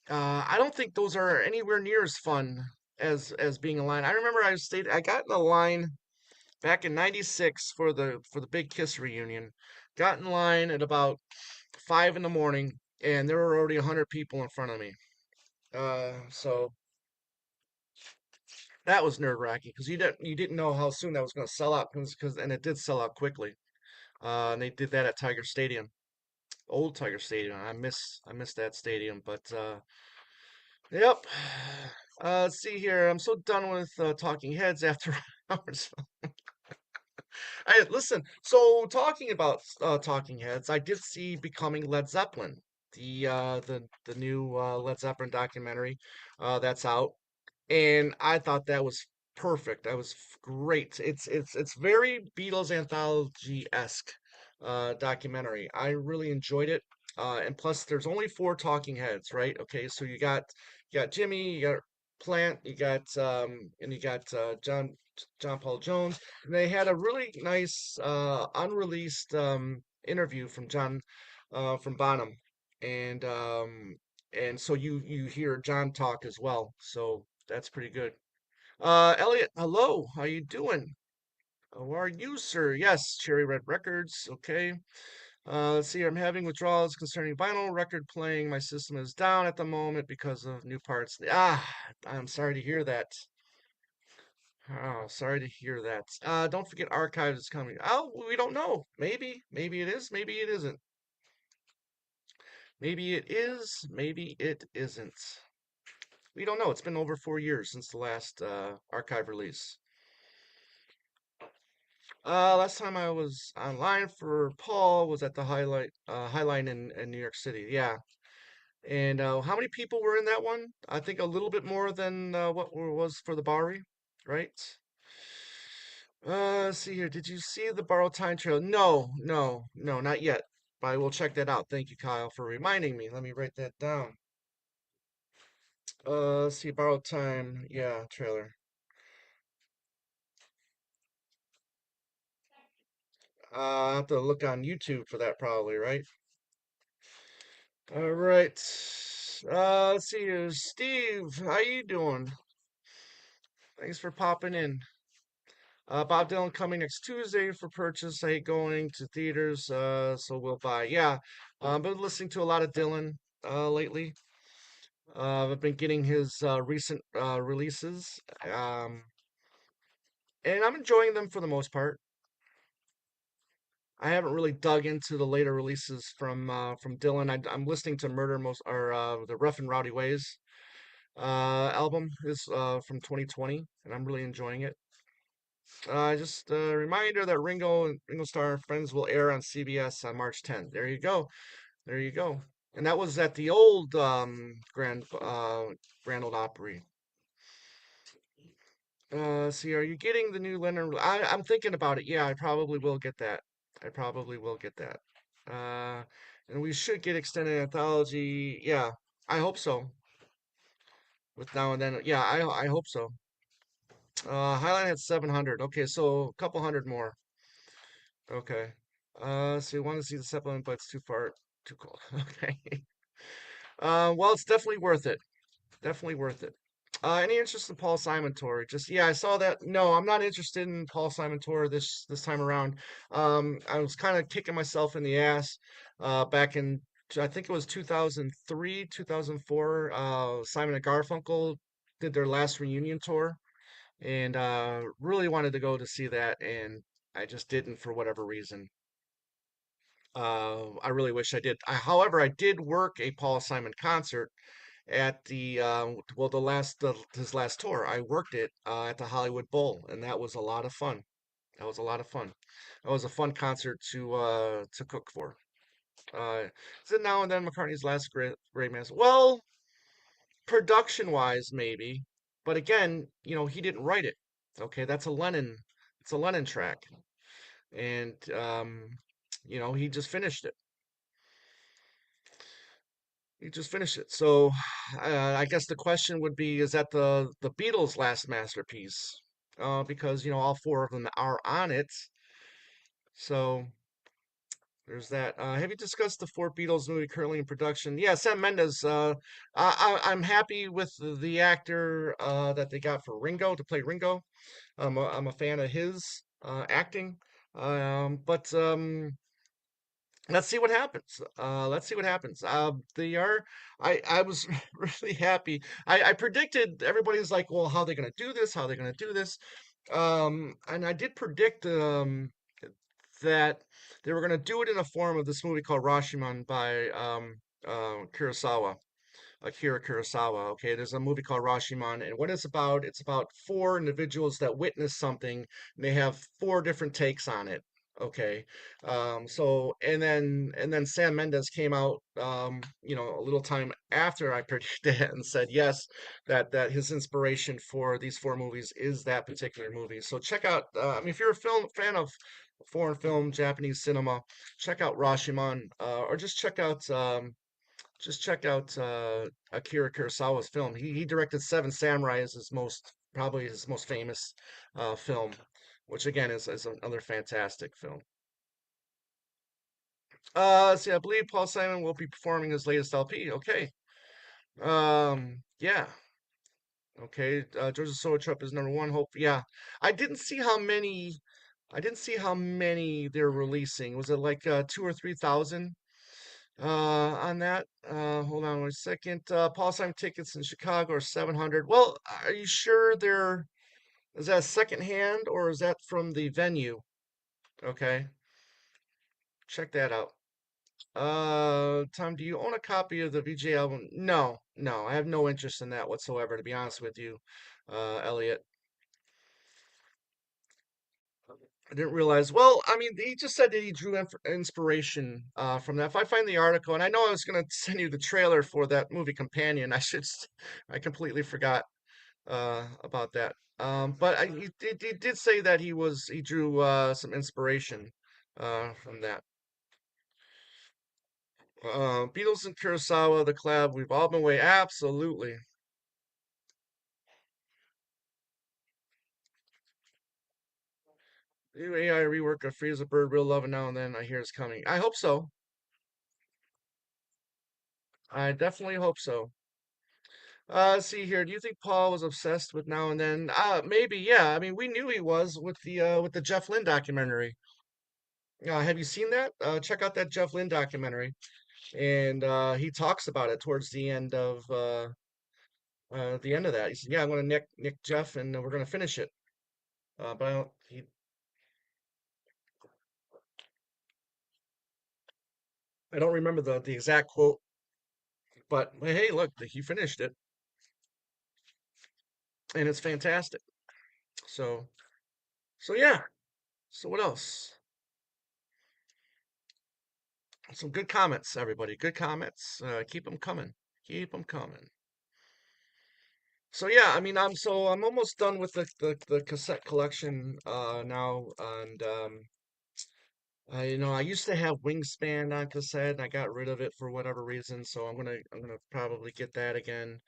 I don't think those are anywhere near as fun as being in line. I remember I got in a line back in '96 for the Big Kiss reunion. Got in line at about 5 in the morning, and there were already 100 people in front of me. So that was nerve-wracking because you didn't know how soon that was going to sell out and it did sell out quickly. And they did that at Tiger Stadium, old Tiger Stadium. I miss that stadium, but yep. Let's see here. I'm so done with Talking Heads after hours. Hey, listen. So talking about Talking Heads, I did see Becoming Led Zeppelin, the new Led Zeppelin documentary that's out, and I thought that was perfect. That was great. It's very Beatles anthology-esque documentary. I really enjoyed it. And plus, there's only four talking heads, right? Okay, so you got Jimmy, you got Plant, you got John Paul Jones, and they had a really nice unreleased interview from John from Bonham, and so you hear John talk as well. So that's pretty good. Elliot, hello. How you doing? How are you, sir? Yes, Cherry Red Records. Okay. Let's see. I'm having withdrawals concerning vinyl record playing. My system is down at the moment because of new parts. I'm sorry to hear that. Oh, sorry to hear that. Don't forget archives is coming. Oh, we don't know. Maybe it is. Maybe it isn't. Maybe it is. Maybe it isn't. We don't know. It's been over 4 years since the last archive release. Last time I was online for Paul was at the Highline in New York City. Yeah. And how many people were in that one? I think a little bit more than was for the Bowery, right? Let's see here. Did you see the Borrowed Time Trail? No, no, no, not yet. But I will check that out. Thank you, Kyle, for reminding me. Let me write that down. Let's see, Borrowed Time. Yeah, trailer. I have to look on YouTube for that probably, right? All right. Let's see here. Steve, how you doing? Thanks for popping in. Bob Dylan coming next Tuesday for purchase. I hate going to theaters, so we'll buy. Yeah, I've been listening to a lot of Dylan lately. I've been getting his recent releases, and I'm enjoying them for the most part. I haven't really dug into the later releases from Dylan. I'm listening to Murder Most or the Rough and Rowdy Ways album is from 2020, and I'm really enjoying it. Just a reminder that Ringo Starr and Friends will air on CBS on March 10th. There you go. There you go. And that was at the old Grand Ole Opry. See, are you getting the new Leonard? I'm thinking about it. Yeah, I probably will get that. I probably will get that. Uh, and we should get extended anthology. Yeah, I hope so. With now and then. Yeah, I hope so. Highline had 700. Okay, so a couple hundred more. Okay. So you want to see the supplement, but it's too far, too cold. Okay. Well, it's definitely worth it. Definitely worth it. Any interest in Paul Simon tour? Just yeah, I saw that. No, I'm not interested in Paul Simon tour this time around. I was kind of kicking myself in the ass back in I think it was 2003, 2004. Simon and Garfunkel did their last reunion tour, and really wanted to go to see that, and I just didn't for whatever reason. I really wish I did. However, I did work a Paul Simon concert at the well, his last tour. I worked it at the Hollywood Bowl, and that was a lot of fun. That was a lot of fun. That was a fun concert to cook for. Is it now and then McCartney's last great mass? Well, production wise, maybe, but again, he didn't write it. Okay, that's a Lennon. It's a Lennon track, and he just finished it. You just finished it. So I guess the question would be, is that the Beatles' last masterpiece? Because all four of them are on it. So there's that. Have you discussed the four Beatles movie currently in production? Yeah, Sam Mendes. I'm happy with the actor that they got for Ringo to play Ringo. I'm a fan of his acting. But let's see what happens. Let's see what happens. They are. I was really happy. I predicted everybody's like, well, how are they going to do this? How are they going to do this? And I did predict that they were going to do it in a form of this movie called Rashomon by Kurosawa. Akira Kurosawa. Okay, there's a movie called Rashomon, and what it's about four individuals that witness something, and they have four different takes on it. Okay. And then Sam Mendes came out, a little time after I predicted it and said yes, that his inspiration for these four movies is that particular movie. So check out. I mean, if you're a film fan of foreign film, Japanese cinema, check out Rashomon, or just check out Akira Kurosawa's film. He directed Seven Samurai as probably his most famous film, which again is another fantastic film. See, I believe Paul Simon will be performing his latest LP. Okay. Yeah. Okay. Georgia Soda Trup is number one. Hope. Yeah. I didn't see how many. I didn't see how many they're releasing. Was it like 2 or 3 thousand on that? Hold on 1 second. Paul Simon tickets in Chicago are 700. Well, are you sure is that second hand or is that from the venue? Okay. Check that out. Tom, do you own a copy of the VJ album? No, no, I have no interest in that whatsoever, to be honest with you, Elliot. I didn't realize. Well, I mean, he just said that he drew inspiration from that. If I find the article, and I know I was going to send you the trailer for that movie Companion, I completely forgot about that. But he did say that he drew some inspiration from that. Beatles and Kurosawa, the collab, we've all been waiting. Absolutely. New AI rework of Free as a Bird, Real Love, and Now and Then I hear is coming. I hope so. I definitely hope so. Let's see here. Do you think Paul was obsessed with Now and Then? Maybe, yeah. I mean, we knew he was with the Jeff Lynne documentary. Have you seen that? Check out that Jeff Lynne documentary. And he talks about it towards the end of that. He said, "Yeah, I'm gonna nick Jeff, and we're gonna finish it." But I don't remember the exact quote. But hey, look, he finished it, and it's fantastic. So so yeah. So what else? Some good comments, everybody. Good comments. Keep them coming. Keep them coming. So yeah, I mean, I'm almost done with the cassette collection now, and I used to have Wingspan on cassette, and I got rid of it for whatever reason. So I'm gonna probably get that again.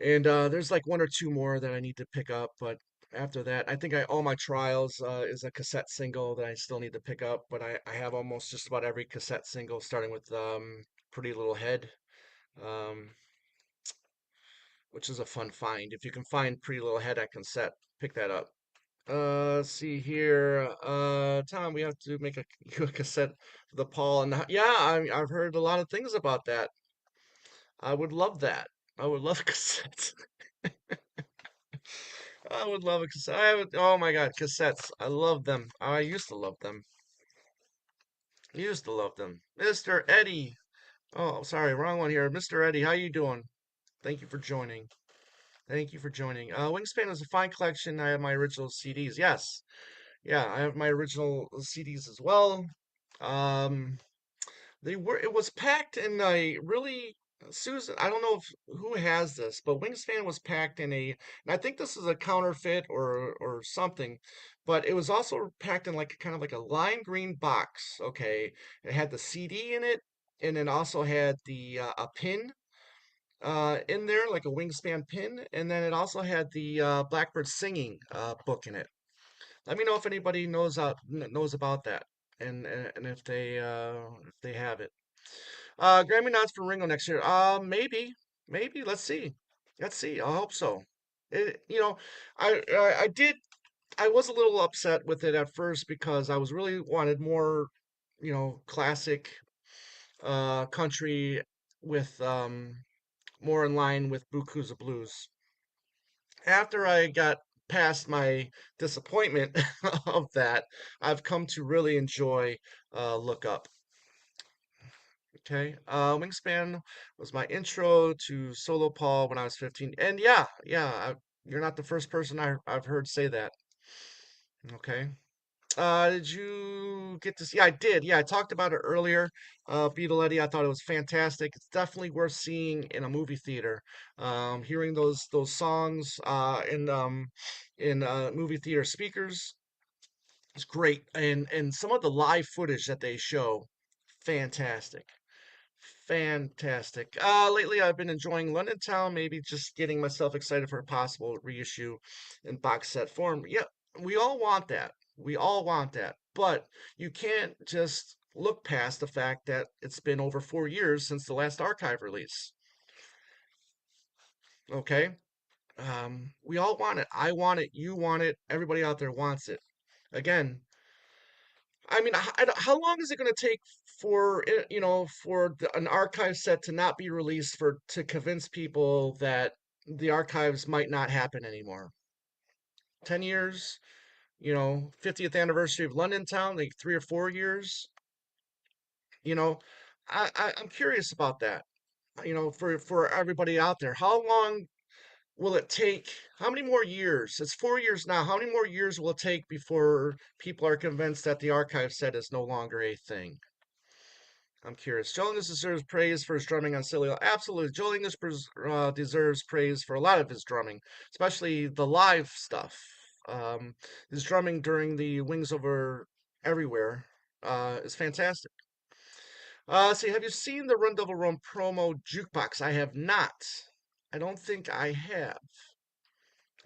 And there's like one or two more that I need to pick up, but after that, I think All My Trials is a cassette single that I still need to pick up, but I have almost just about every cassette single, starting with Pretty Little Head, um, which is a fun find. If you can find Pretty Little Head on cassette, pick that up. Let's see here. Tom, we have to make you a cassette for the Paul, and yeah, I've heard a lot of things about that. I would love that. I would love cassettes. I would love a cassette. Oh my God, cassettes. I love them. I used to love them. Used to love them. Mr. Eddie. Oh, sorry, wrong one here. Mr. Eddie, how you doing? Thank you for joining. Thank you for joining. Wingspan is a fine collection. I have my original CDs. Yes. Yeah, I have my original CDs as well. Um, it was packed in a really, Susan, I don't know who has this, but Wingspan was packed and I think this is a counterfeit or something, but it was also packed in like kind of like a lime green box. Okay, it had the CD in it, and it also had the a pin in there, like a Wingspan pin, and then it also had the Blackbird singing book in it. Let me know if anybody knows about that, and if they have it. Grammy nods for Ringo next year. Maybe. Let's see. Let's see. I hope so. It, you know, I did. I was a little upset with it at first because I was really wanted more, classic country with more in line with Buku's Blues. After I got past my disappointment of that, I've come to really enjoy Look Up. Okay. Wingspan was my intro to solo Paul when I was 15. And yeah, you're not the first person I've heard say that. Okay. Did you get to see? Yeah, I did. Yeah, I talked about it earlier. Beetle Eddie, I thought it was fantastic. It's definitely worth seeing in a movie theater. Hearing those songs in movie theater speakers is great, and some of the live footage that they show, fantastic. Fantastic. Lately I've been enjoying London Town, maybe just getting myself excited for a possible reissue in box set form. Yeah, we all want that. We all want that. But you can't just look past the fact that it's been over 4 years since the last archive release. Okay? We all want it. I want it. You want it. Everybody out there wants it. Again, I mean, how long is it going to take for for an archive set to not be released for to convince people that the archives might not happen anymore? 10 years, 50th anniversary of London Town, like 3 or 4 years. You know, I'm curious about that. For everybody out there, how long will it take? How many more years? It's 4 years now. How many more years will it take before people are convinced that the archive set is no longer a thing? I'm curious. Joel English deserves praise for his drumming on Silly. Absolutely. Joel English deserves praise for a lot of his drumming, especially the live stuff. His drumming during the Wings Over Everywhere is fantastic. See, have you seen the Run Double Run promo jukebox? I have not. I don't think I have.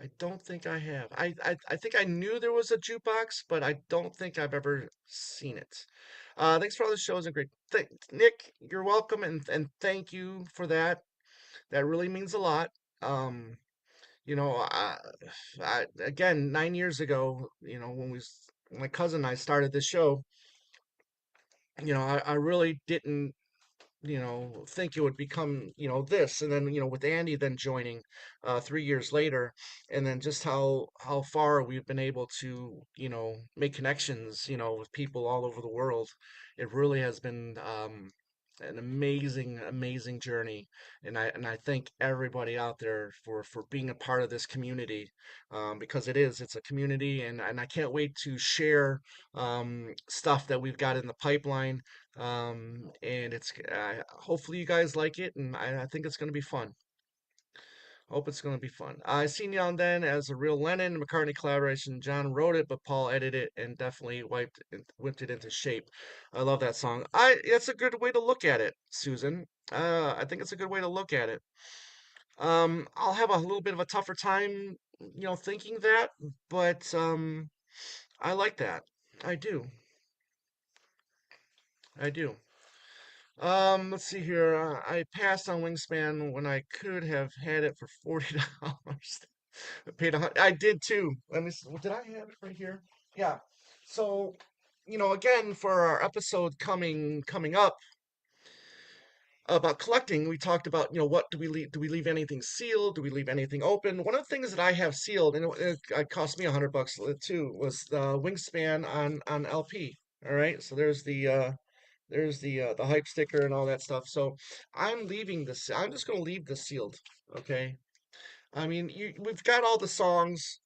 I don't think I have. I think I knew there was a jukebox, but I don't think I've ever seen it. Thanks for all the shows and great. Nick, you're welcome, and thank you for that. That really means a lot. Um, you know, again, 9 years ago, when my cousin and I started this show, I really didn't think it would become, this. And then, with Andy then joining 3 years later, and then just how far we've been able to, make connections, with people all over the world. It really has been an amazing, amazing journey. And I thank everybody out there for being a part of this community, because it's a community, and I can't wait to share stuff that we've got in the pipeline, and it's hopefully you guys like it, and I think it's going to be fun. Hope it's going to be fun. I seen Now and Then as a real Lennon McCartney collaboration. John wrote it, but Paul edited it and definitely whipped it into shape. I love that song. It's a good way to look at it, Susan. I think it's a good way to look at it. I'll have a little bit of a tougher time, thinking that, but I like that. I do. I do. Let's see here. I passed on Wingspan when I could have had it for $40. I paid I did too. Let me. Did I have it right here? Yeah. So, again, for our episode coming up about collecting, we talked about, what do we leave? Do we leave anything sealed? Do we leave anything open? One of the things that I have sealed, and it cost me $100 too, was the Wingspan on LP. All right. So there's the hype sticker and all that stuff. So I'm leaving this. I'm just gonna leave this sealed. Okay. I mean, we've got all the songs.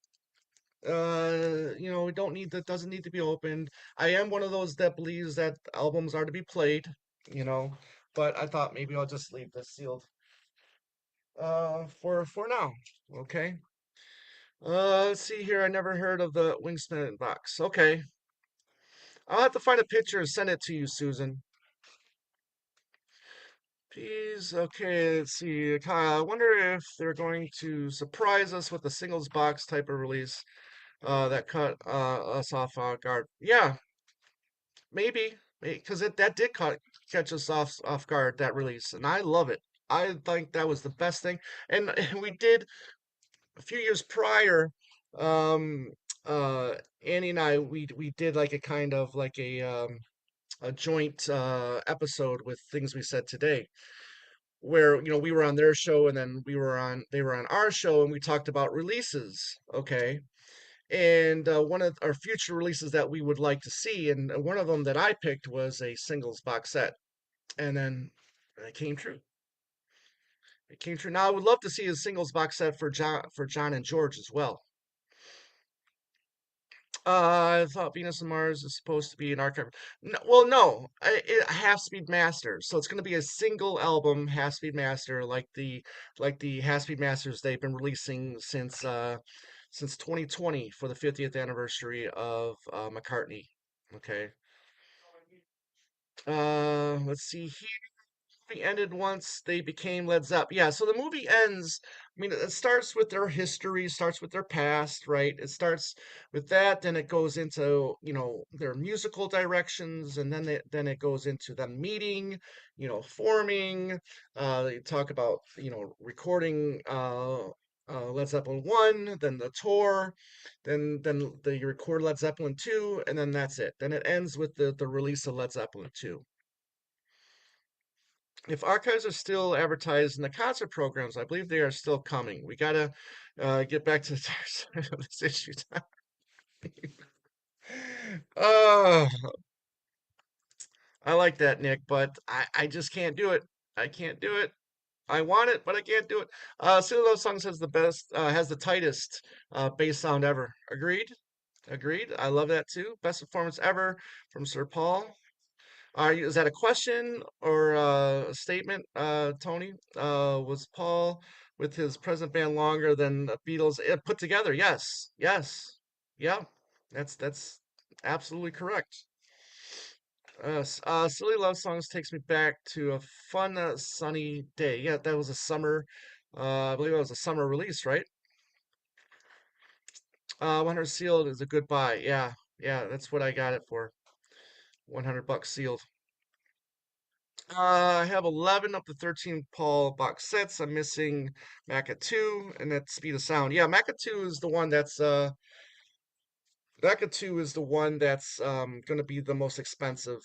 We don't need that. Doesn't need to be opened. I am one of those that believes that albums are to be played. You know, but I thought maybe I'll just leave this sealed. For now. Okay. Let's see here. I never heard of the Wingspan box. Okay. I'll have to find a picture and send it to you, Susan. Geez, okay, let's see. Kyle, I wonder if they're going to surprise us with a singles box type of release that cut us off guard. Yeah, maybe, because that did catch us off guard, that release, and I love it. I think that was the best thing, and we did a few years prior. Um, uh, Annie and I, we did like a kind of like a joint episode with things we said today, where we were on their show, and then they were on our show, and we talked about releases. Okay. And one of our future releases that we would like to see, and one of them that I picked was a singles box set, and then it came true. It came true. Now I would love to see a singles box set for John and George as well. I thought Venus and Mars is supposed to be an archive. No, well, no, it has to be master. So it's going to be a single album, has to be master, like the has to be masters they've been releasing since 2020 for the 50th anniversary of McCartney. Okay. Let's see movie ended once they became Led Zeppelin. Yeah, so the movie ends. I mean, it starts with their history, starts with their past, right? It starts with that, then it goes into, their musical directions, and then it goes into them meeting, forming. They talk about, recording Led Zeppelin 1, then the tour, then they record Led Zeppelin 2, and then that's it. Then it ends with the release of Led Zeppelin 2. If archives are still advertised in the concert programs, I believe they are still coming. We gotta get back to this issue. Oh, I like that, Nick, but I just can't do it. I can't do it. I want it, but I can't do it. Silly Love Songs has the best, has the tightest bass sound ever. Agreed? Agreed. I love that too. Best performance ever from Sir Paul. Is that a question or a statement, Tony? Was Paul with his present band longer than the Beatles put together? Yes, yes, yeah. That's absolutely correct. Silly Love Songs takes me back to a fun, sunny day. Yeah, that was a summer. I believe it was a summer release, right? 100 sealed is a good buy. Yeah, yeah, that's what I got it for. $100 sealed. I have 11 up to 13 Paul box sets. I'm missing Macca 2 and that Speed of Sound. Yeah, Macca 2 is the one that's going to be the most expensive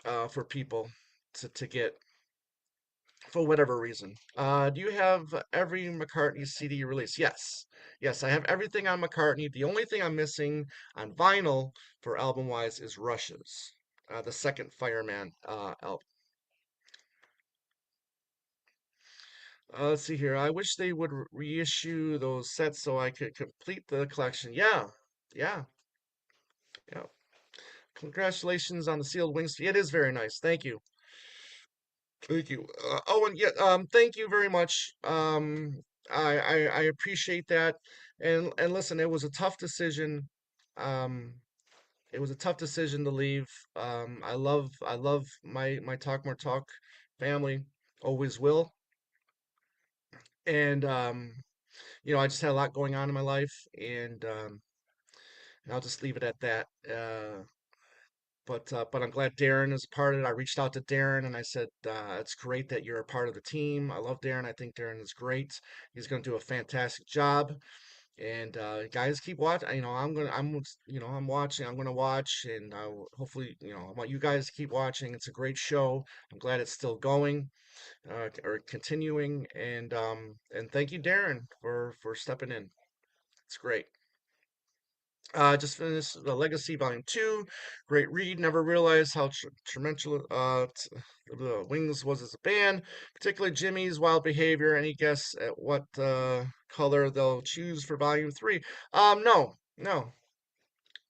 for people to get for whatever reason. Do you have every McCartney CD release? Yes. Yes, I have everything on McCartney. The only thing I'm missing on vinyl for album wise is Rush's. The second Fireman album. Let's see here. I wish they would reissue those sets so I could complete the collection. Yeah, yeah, yeah. Congratulations on the sealed wings. It is very nice. Thank you. Thank you. Oh, and yeah, thank you very much. I appreciate that. And listen, it was a tough decision. Um, it was a tough decision to leave. I love my Talk More Talk family. Always will. And I just had a lot going on in my life, and I'll just leave it at that. But I'm glad Darren is a part of it. I reached out to Darren and I said, "It's great that you're a part of the team. I love Darren. I think Darren is great. He's going to do a fantastic job. And guys, keep watching. I'm watching. I'm gonna watch, and hopefully, I want you guys to keep watching. It's a great show. I'm glad it's still going, or continuing. And thank you, Darren, for stepping in. It's great. Just finished the Legacy Volume 2. Great read. Never realized how tremendous the Wings was as a band, particularly Jimmy's wild behavior. Any guess at what color they'll choose for Volume 3? No, no,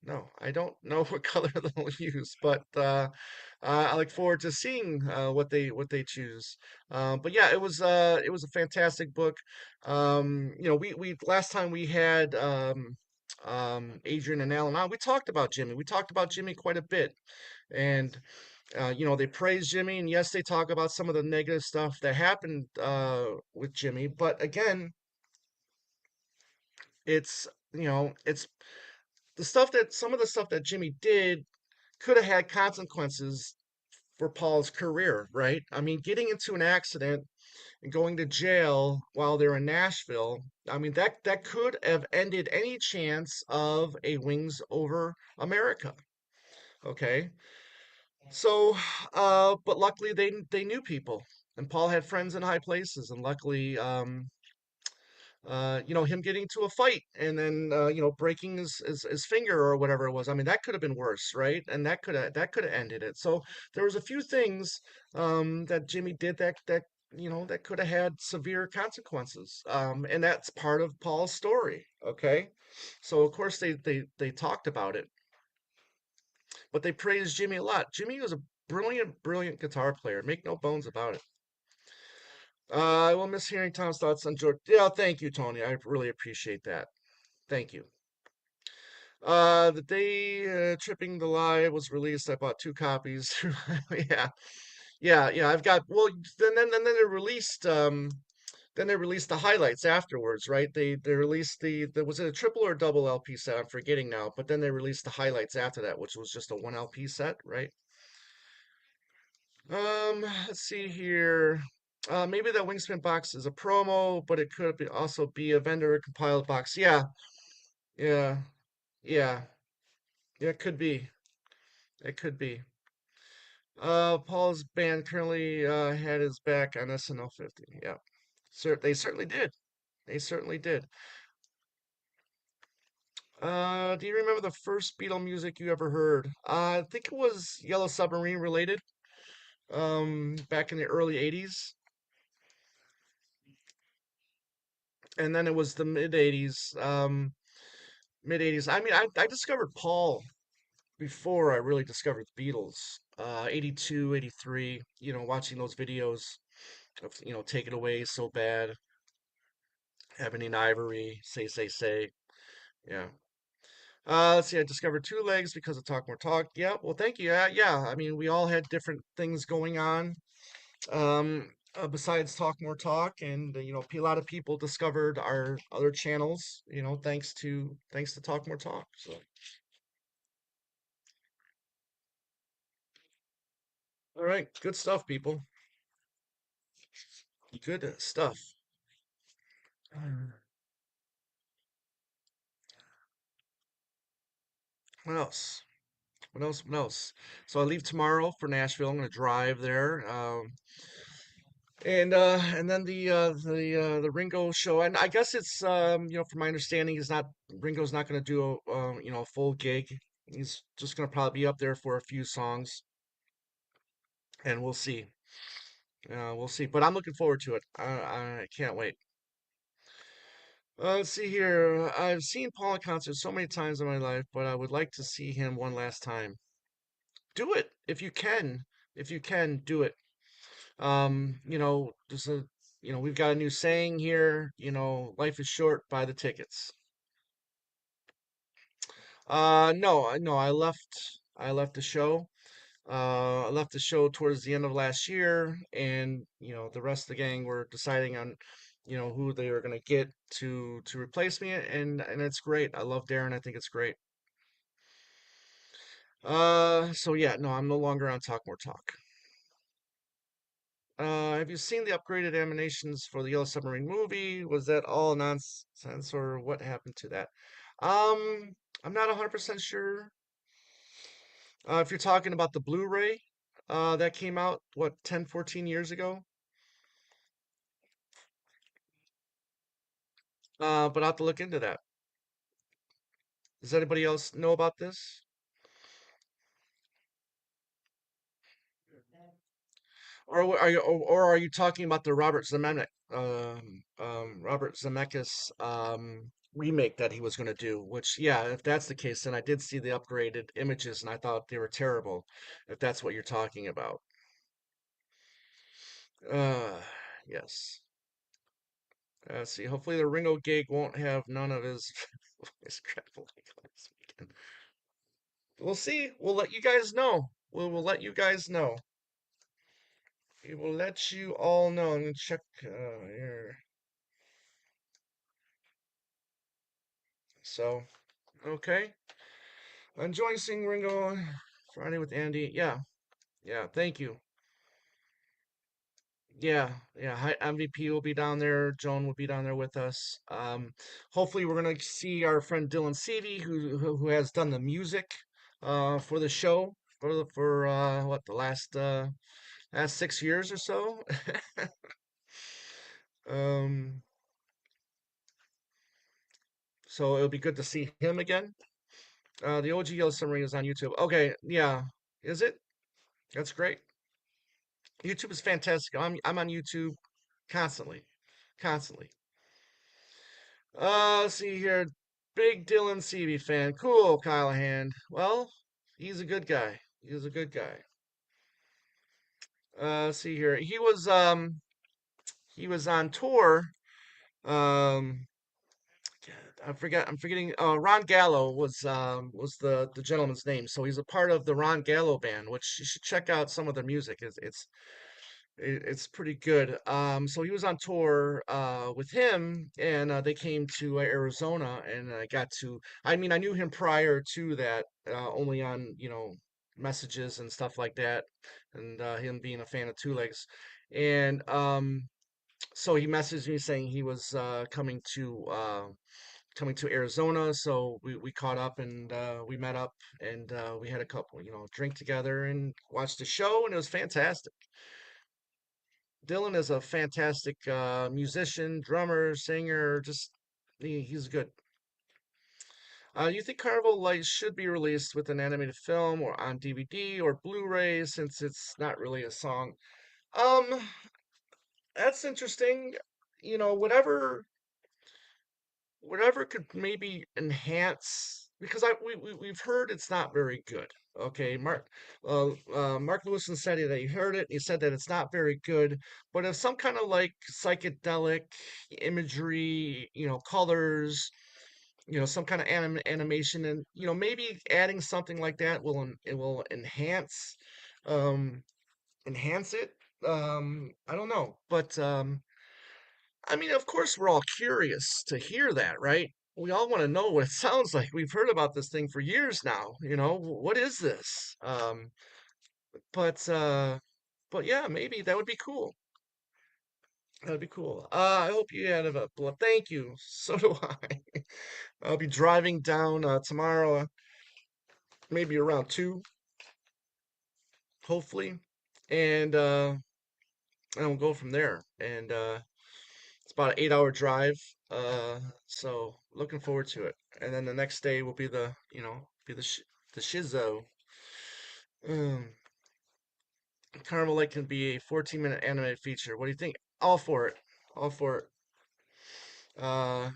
no. I don't know what color they'll use, but I look forward to seeing what they choose. But yeah, it was a fantastic book. We last time we had Adrian and Alan on, we talked about Jimmy. We talked about Jimmy quite a bit, and they praise Jimmy, and yes, they talk about some of the negative stuff that happened with Jimmy. But again, it's the stuff that some of the stuff that Jimmy did could have had consequences for Paul's career, right? I mean, getting into an accident and going to jail while they're in Nashville, I mean that could have ended any chance of a Wings over America. Okay. So, but luckily they knew people, and Paul had friends in high places, and luckily, him getting to a fight and then breaking his finger or whatever it was. I mean, that could have been worse, right? And that could have ended it. So there was a few things that Jimmy did that could have had severe consequences. And that's part of Paul's story. Okay, so of course they talked about it, but they praised Jimmy a lot. Jimmy was a brilliant guitar player. Make no bones about it. I will miss hearing Tom's thoughts on George. Yeah, thank you, Tony. I really appreciate that. Thank you. The day Tripping the Lie was released, I bought two copies. Yeah, yeah. I've got well, then they released then they released the highlights afterwards, right? They released the was it a triple or double LP set? I'm forgetting now. But then they released the highlights after that, which was just a one LP set, right? Let's see here. Maybe that Wingspan box is a promo, but it could also be a vendor compiled box. Yeah, yeah, yeah, yeah. It could be. It could be. Paul's band currently had his back on SNL 50. Yeah, they certainly did. They certainly did. Do you remember the first Beatle music you ever heard? I think it was Yellow Submarine related. Back in the early '80s, and then it was the mid '80s. Mid '80s. I mean, I discovered Paul before I really discovered the Beatles. 82, 83. Watching those videos of Take It Away, So Bad, Ebony and Ivory, Say. Yeah. Let's see. I discovered two legs because of Talk More Talk. Yeah. Well, thank you. Yeah. I mean, we all had different things going on. Besides Talk More Talk, and a lot of people discovered our other channels. Thanks to Talk More Talk. So, all right, good stuff, people. Good stuff. What else? What else? What else? So I leave tomorrow for Nashville. I'm going to drive there. And then the Ringo show, and I guess it's from my understanding, Ringo's not going to do a full gig. He's just going to probably be up there for a few songs, and we'll see. We'll see. But I'm looking forward to it. I can't wait. Let's see here. I've seen Paul in concert so many times in my life, but I would like to see him one last time. Do it if you can. If you can, do it. There's we've got a new saying here. Life is short. Buy the tickets. No, no. I left the show. I left the show towards the end of last year, and the rest of the gang were deciding on, who they were gonna get to replace me, and it's great. I love Darren. I think it's great. So yeah, no, I'm no longer on Talk More Talk. Have you seen the upgraded animations for the Yellow Submarine movie? Was that all nonsense, or what happened to that? I'm not 100% sure. If you're talking about the Blu-ray, that came out, what, 10, 14 years ago? But I'll have to look into that. Does anybody else know about this? Or are you talking about the Robert Zemeckis remake that he was going to do? Which, yeah, if that's the case, then I did see the upgraded images and I thought they were terrible. If that's what you're talking about. Uh, yes. Let's see. Hopefully the Ringo gig won't have none of his credible this weekend. We'll see. We'll let you guys know. We'll let you guys know. We will let you all know. I'm gonna check here. So, okay. Enjoying seeing Ringo Friday with Andy. Yeah, yeah. Thank you. Yeah, yeah. MVP will be down there. Joan will be down there with us. Hopefully, we're gonna see our friend Dylan Seavey, who has done the music for the show for what the last 6 years or so. um, so it'll be good to see him again. The OG Yellow Submarine is on YouTube. Okay, yeah. Is it? That's great. YouTube is fantastic. I'm on YouTube constantly, constantly. Let's see here. Big Dylan Seavey fan. Cool, Callahan. Well, he's a good guy. He's a good guy. Let's see here. He was on tour. Um, I'm forgetting. Ron Gallo was the gentleman's name. So he's a part of the Ron Gallo band, which you should check out some of their music. It's pretty good. So he was on tour with him, and they came to Arizona, and I got to. I mean, I knew him prior to that, only on messages and stuff like that, and him being a fan of Two Legs, and so he messaged me saying he was coming to Arizona. So we caught up and we met up and we had a couple, drink together and watched the show, and it was fantastic. Dylan is a fantastic musician, drummer, singer. Just he's good. You think Carnival Lights should be released with an animated film or on DVD or Blu-ray since it's not really a song? Um, that's interesting. Whatever could maybe enhance because we've heard it's not very good. Okay, Mark Lewison said that he heard it. He said that it's not very good, but if some kind of like psychedelic imagery, colors, some kind of animation, and maybe adding something like that it will um enhance it. I don't know, but I mean, of course, we're all curious to hear that, right? We all want to know what it sounds like. We've heard about this thing for years now. What is this? But uh, but yeah, maybe that would be cool. That'd be cool. I hope you had thank you. So do I. I'll be driving down tomorrow, maybe around 2, hopefully, and we'll go from there. And it's about an 8-hour drive. So looking forward to it. And then the next day will be the shizo. Um, Carnival Lake can be a 14-minute animated feature. What do you think? All for it. All for it. Uh,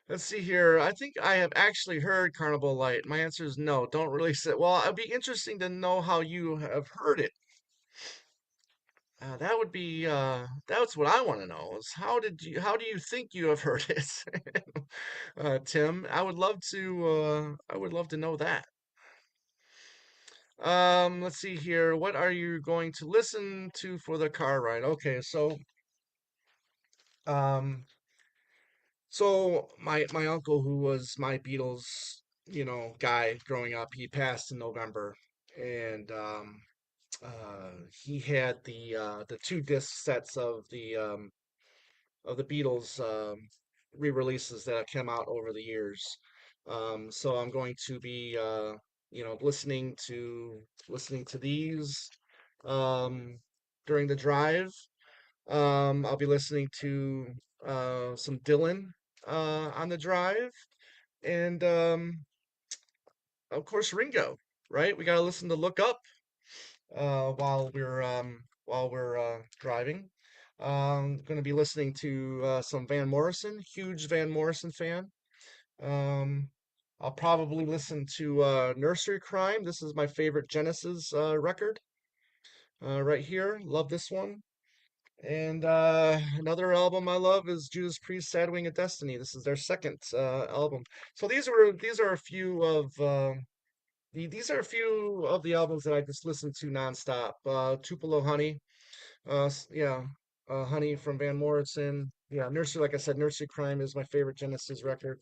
let's see here. I think I have actually heard Carnival Light. My answer is no. Don't release it. Well, it'd be interesting to know how you have heard it. That would be that's what I want to know is how do you think you have heard it? Tim, I would love to know that. Let's see here. What are you going to listen to for the car ride? Okay, um so my uncle who was my Beatles, guy growing up, he passed in November, and he had the two disc sets of the Beatles re-releases that have come out over the years. So I'm going to be listening to these um, during the drive. I'll be listening to some Dylan on the drive, and of course Ringo. Right, we got to listen to "Look Up" while we're driving. Going to be listening to some Van Morrison, huge Van Morrison fan. Um, I'll probably listen to Nursery Crime. This is my favorite Genesis record right here. Love this one. And another album I love is Judas Priest, Sad Wing of Destiny. This is their second album. So these are a few of these are a few of the albums that I just listened to nonstop. Tupelo Honey, yeah, Honey from Van Morrison. Yeah, Nursery, like I said, Nursery Crime is my favorite Genesis record.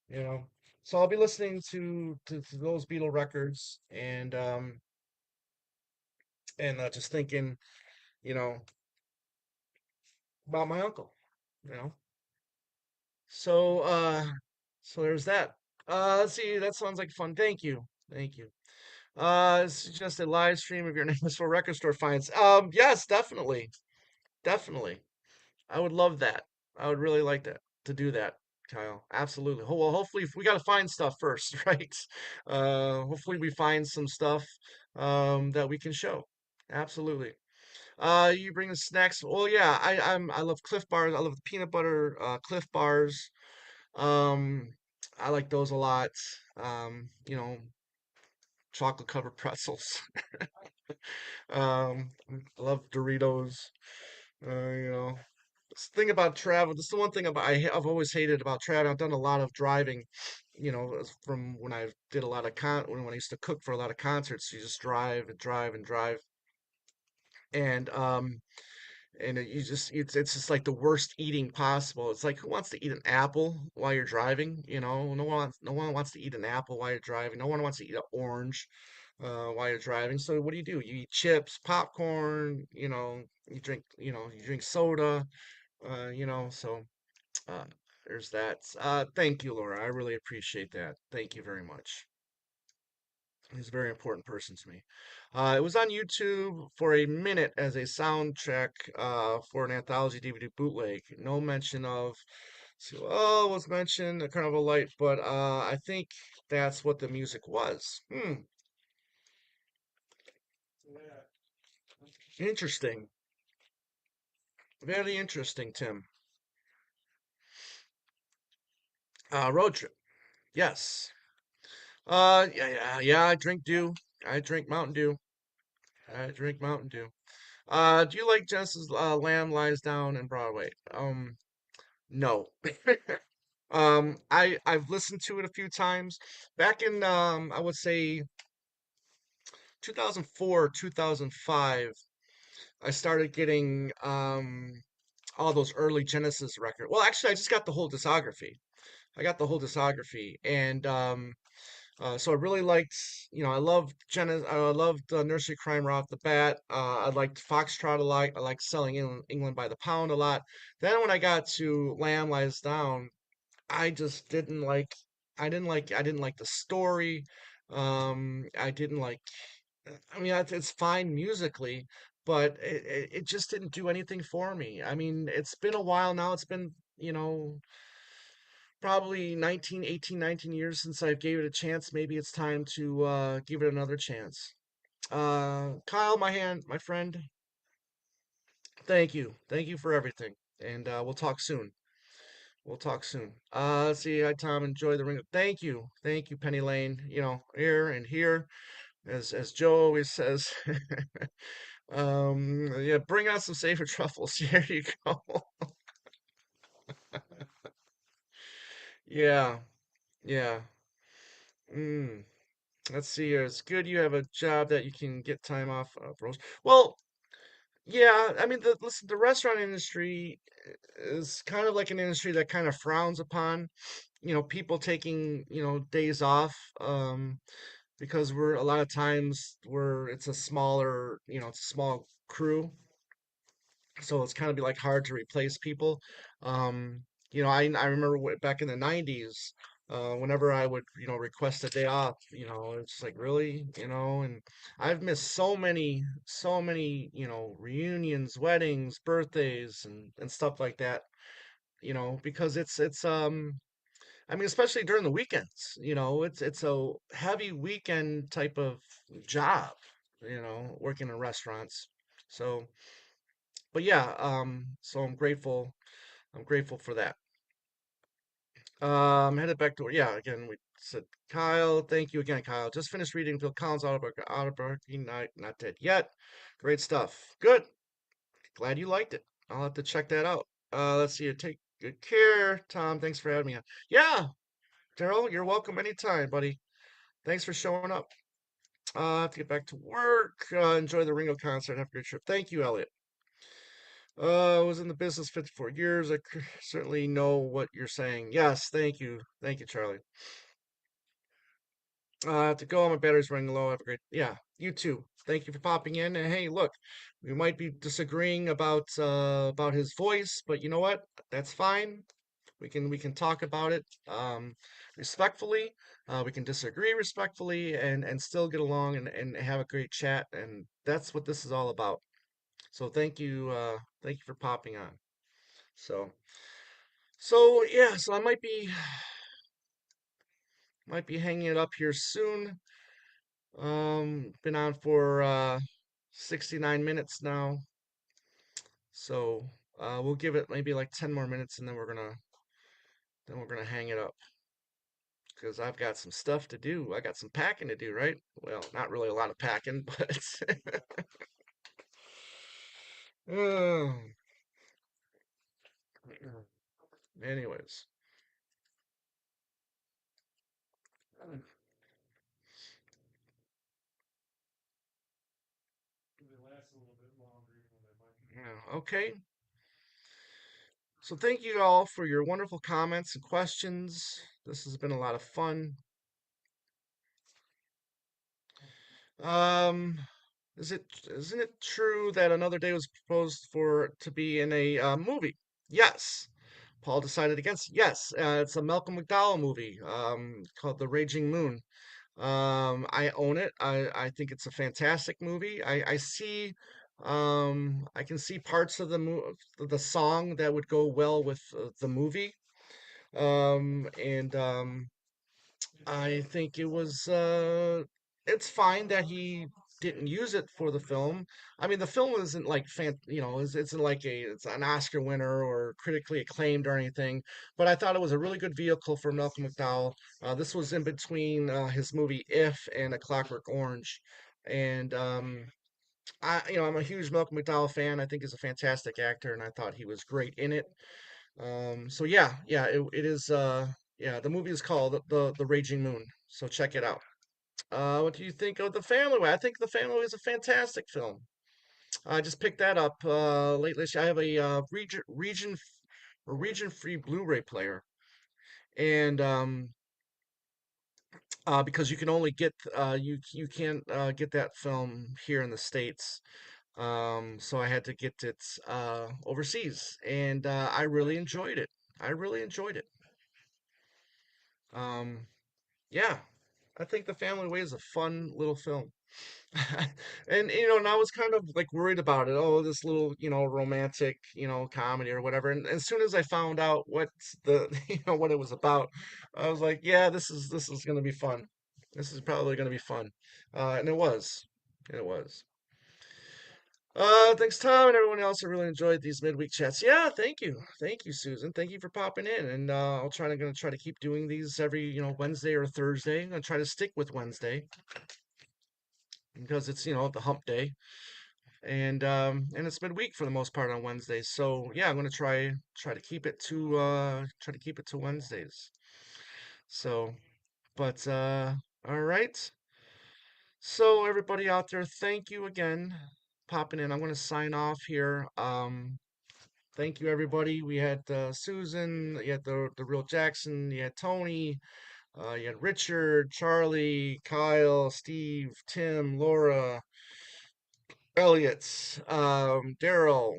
You know, so I'll be listening to those Beatle records and just thinking, you know, about my uncle. You know, so so there's that. Let's see, that sounds like fun. Thank you, thank you. It's just a live stream of your nameless for record store finds. Yes, definitely, definitely. I would love that. I would really like that to do that, Kyle. Absolutely. Well, hopefully, we got to find stuff first, right? Hopefully, we find some stuff that we can show. Absolutely. You bring the snacks. Well, yeah, I love Cliff Bars. I love the peanut butter Cliff Bars. Um, I like those a lot. You know, chocolate covered pretzels. I love Doritos. You know, this thing about travel. This is the one thing about I've always hated about traveling. I've done a lot of driving. You know, from when I did a lot of when I used to cook for a lot of concerts. You just drive and drive and drive, and you just it's just like the worst eating possible. It's like who wants to eat an apple while you're driving? You know, no one wants to eat an apple while you're driving. No one wants to eat an orange while you're driving. So what do? You eat chips, popcorn, you drink soda, so uh, there's that. Thank you, Laura. I really appreciate that. Thank you very much. He's a very important person to me. It was on YouTube for a minute as a soundtrack for an anthology DVD bootleg. No mention of, so, oh, was mentioned a Carnival Light, but I think that's what the music was. Interesting. Very interesting, Tim. Road trip. Yes. Yeah. I drink Dew. I drink Mountain Dew. I drink Mountain Dew. Do you like Genesis Lamb Lies Down and Broadway? No. I've listened to it a few times. Back in I would say 2004, 2005, I started getting all those early Genesis records. Well, actually, I just got the whole discography. I got the whole discography, and so I really liked, I loved Nursery Crime right off the bat. I liked Foxtrot a lot. I liked Selling England by the Pound a lot. Then when I got to Lamb Lies Down, I just didn't like. I didn't like the story. I didn't like. I mean, it's fine musically, but it just didn't do anything for me. I mean, it's been a while now. It's been, probably 19, 18, 19 years since I gave it a chance. Maybe it's time to give it another chance. Kyle, my friend, thank you. Thank you for everything. And we'll talk soon. We'll talk soon. Let's see. Hi, Tom. Enjoy the ring. Thank you. Thank you, Penny Lane. Here and here, as Joe always says. Yeah, bring out some safer truffles. Here you go. Yeah, yeah. Mm. Let's see here. It's good you have a job that you can get time off of, Rose. Well, yeah, I mean, listen, the restaurant industry is kind of like an industry that kind of frowns upon, people taking, days off, because we're a lot of times it's a smaller, it's a small crew, so it's kind of be like hard to replace people. I remember back in the 90s, whenever I would, request a day off, it's like really, and I've missed so many, reunions, weddings, birthdays, and stuff like that, because it's I mean, especially during the weekends, it's a heavy weekend type of job, working in restaurants. So, but yeah, so I'm grateful for that. Headed back to, yeah, again, we said, Kyle, thank you again, Kyle. Just finished reading Phil Collins' autobiography, not dead yet. Great stuff. Good. Glad you liked it. I'll have to check that out. Let's see. Take good care, Tom. Thanks for having me on. Yeah, Daryl, you're welcome anytime, buddy. Thanks for showing up. I have to get back to work. Enjoy the Ringo concert. Have a great trip. Thank you, Elliot. I was in the business 54 years. I certainly know what you're saying. Yes, thank you. Thank you, Charlie. I have to go. My battery's running low. Have a great, yeah, you too. Thank you for popping in. And hey, look, we might be disagreeing about his voice, but you know what? That's fine. We can talk about it respectfully. We can disagree respectfully and still get along and have a great chat. And that's what this is all about. So thank you for popping on. So yeah, so I might be hanging it up here soon. Been on for 69 minutes now. So we'll give it maybe like 10 more minutes and then we're gonna hang it up because I've got some stuff to do. I got some packing to do, right? Well, not really a lot of packing, but uh, anyways. Yeah, okay. So thank you all for your wonderful comments and questions. This has been a lot of fun. Um, isn't it true that Another Day was proposed for to be in a movie? Yes. Paul decided against. Yes, it's a Malcolm McDowell movie called The Raging Moon. I own it. I think it's a fantastic movie. I can see parts of the song that would go well with the movie. And I think it's fine that he didn't use it for the film. I mean, the film isn't like isn't like it's an Oscar winner or critically acclaimed or anything, but I thought it was a really good vehicle for Malcolm McDowell. This was in between his movie If and A Clockwork Orange. And I'm a huge Malcolm McDowell fan. I think he's a fantastic actor, and I thought he was great in it. So yeah, it is. Yeah, the movie is called the Raging Moon. So check it out. What do you think of The Family Way? I think The Family Way is a fantastic film. I just picked that up late this year. I have a region free Blu-ray player, and because you can only get you can't get that film here in the States. So I had to get it overseas, and I really enjoyed it. I really enjoyed it. Um, yeah, I think The Family Way is a fun little film. And I was kind of like worried about it. Oh, this little, romantic, comedy or whatever. And as soon as I found out what what it was about, I was like, yeah, this is gonna be fun. This is probably gonna be fun. And it was. It was. Thanks, Tom, and everyone else. I really enjoyed these midweek chats. Yeah, thank you. Thank you, Susan. Thank you for popping in. And gonna try to keep doing these every, Wednesday or Thursday. I'm gonna try to stick with Wednesday because it's, the hump day. And it's midweek for the most part on Wednesdays. So yeah, I'm gonna try to keep it to Wednesdays. So, but all right. So everybody out there, thank you again popping in. I'm gonna sign off here. Thank you, everybody. We had Susan, you had the real Jackson, you had Tony, you had Richard, Charlie, Kyle, Steve, Tim, Laura, Elliot, Daryl.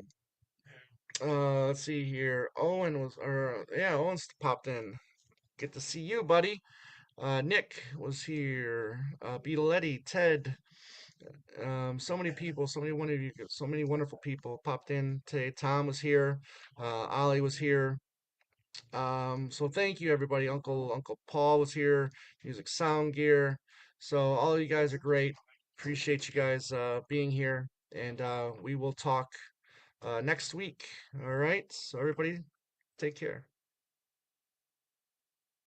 Let's see here. Owen's popped in. Good to see you, buddy. Nick was here. Beetle Eddie, Ted. So many people, so many wonderful people popped in today. Tom was here. Ollie was here. So thank you everybody. Uncle Paul was here. Music Sound Gear. So all of you guys are great. Appreciate you guys being here, and we will talk next week. All right. So everybody, take care.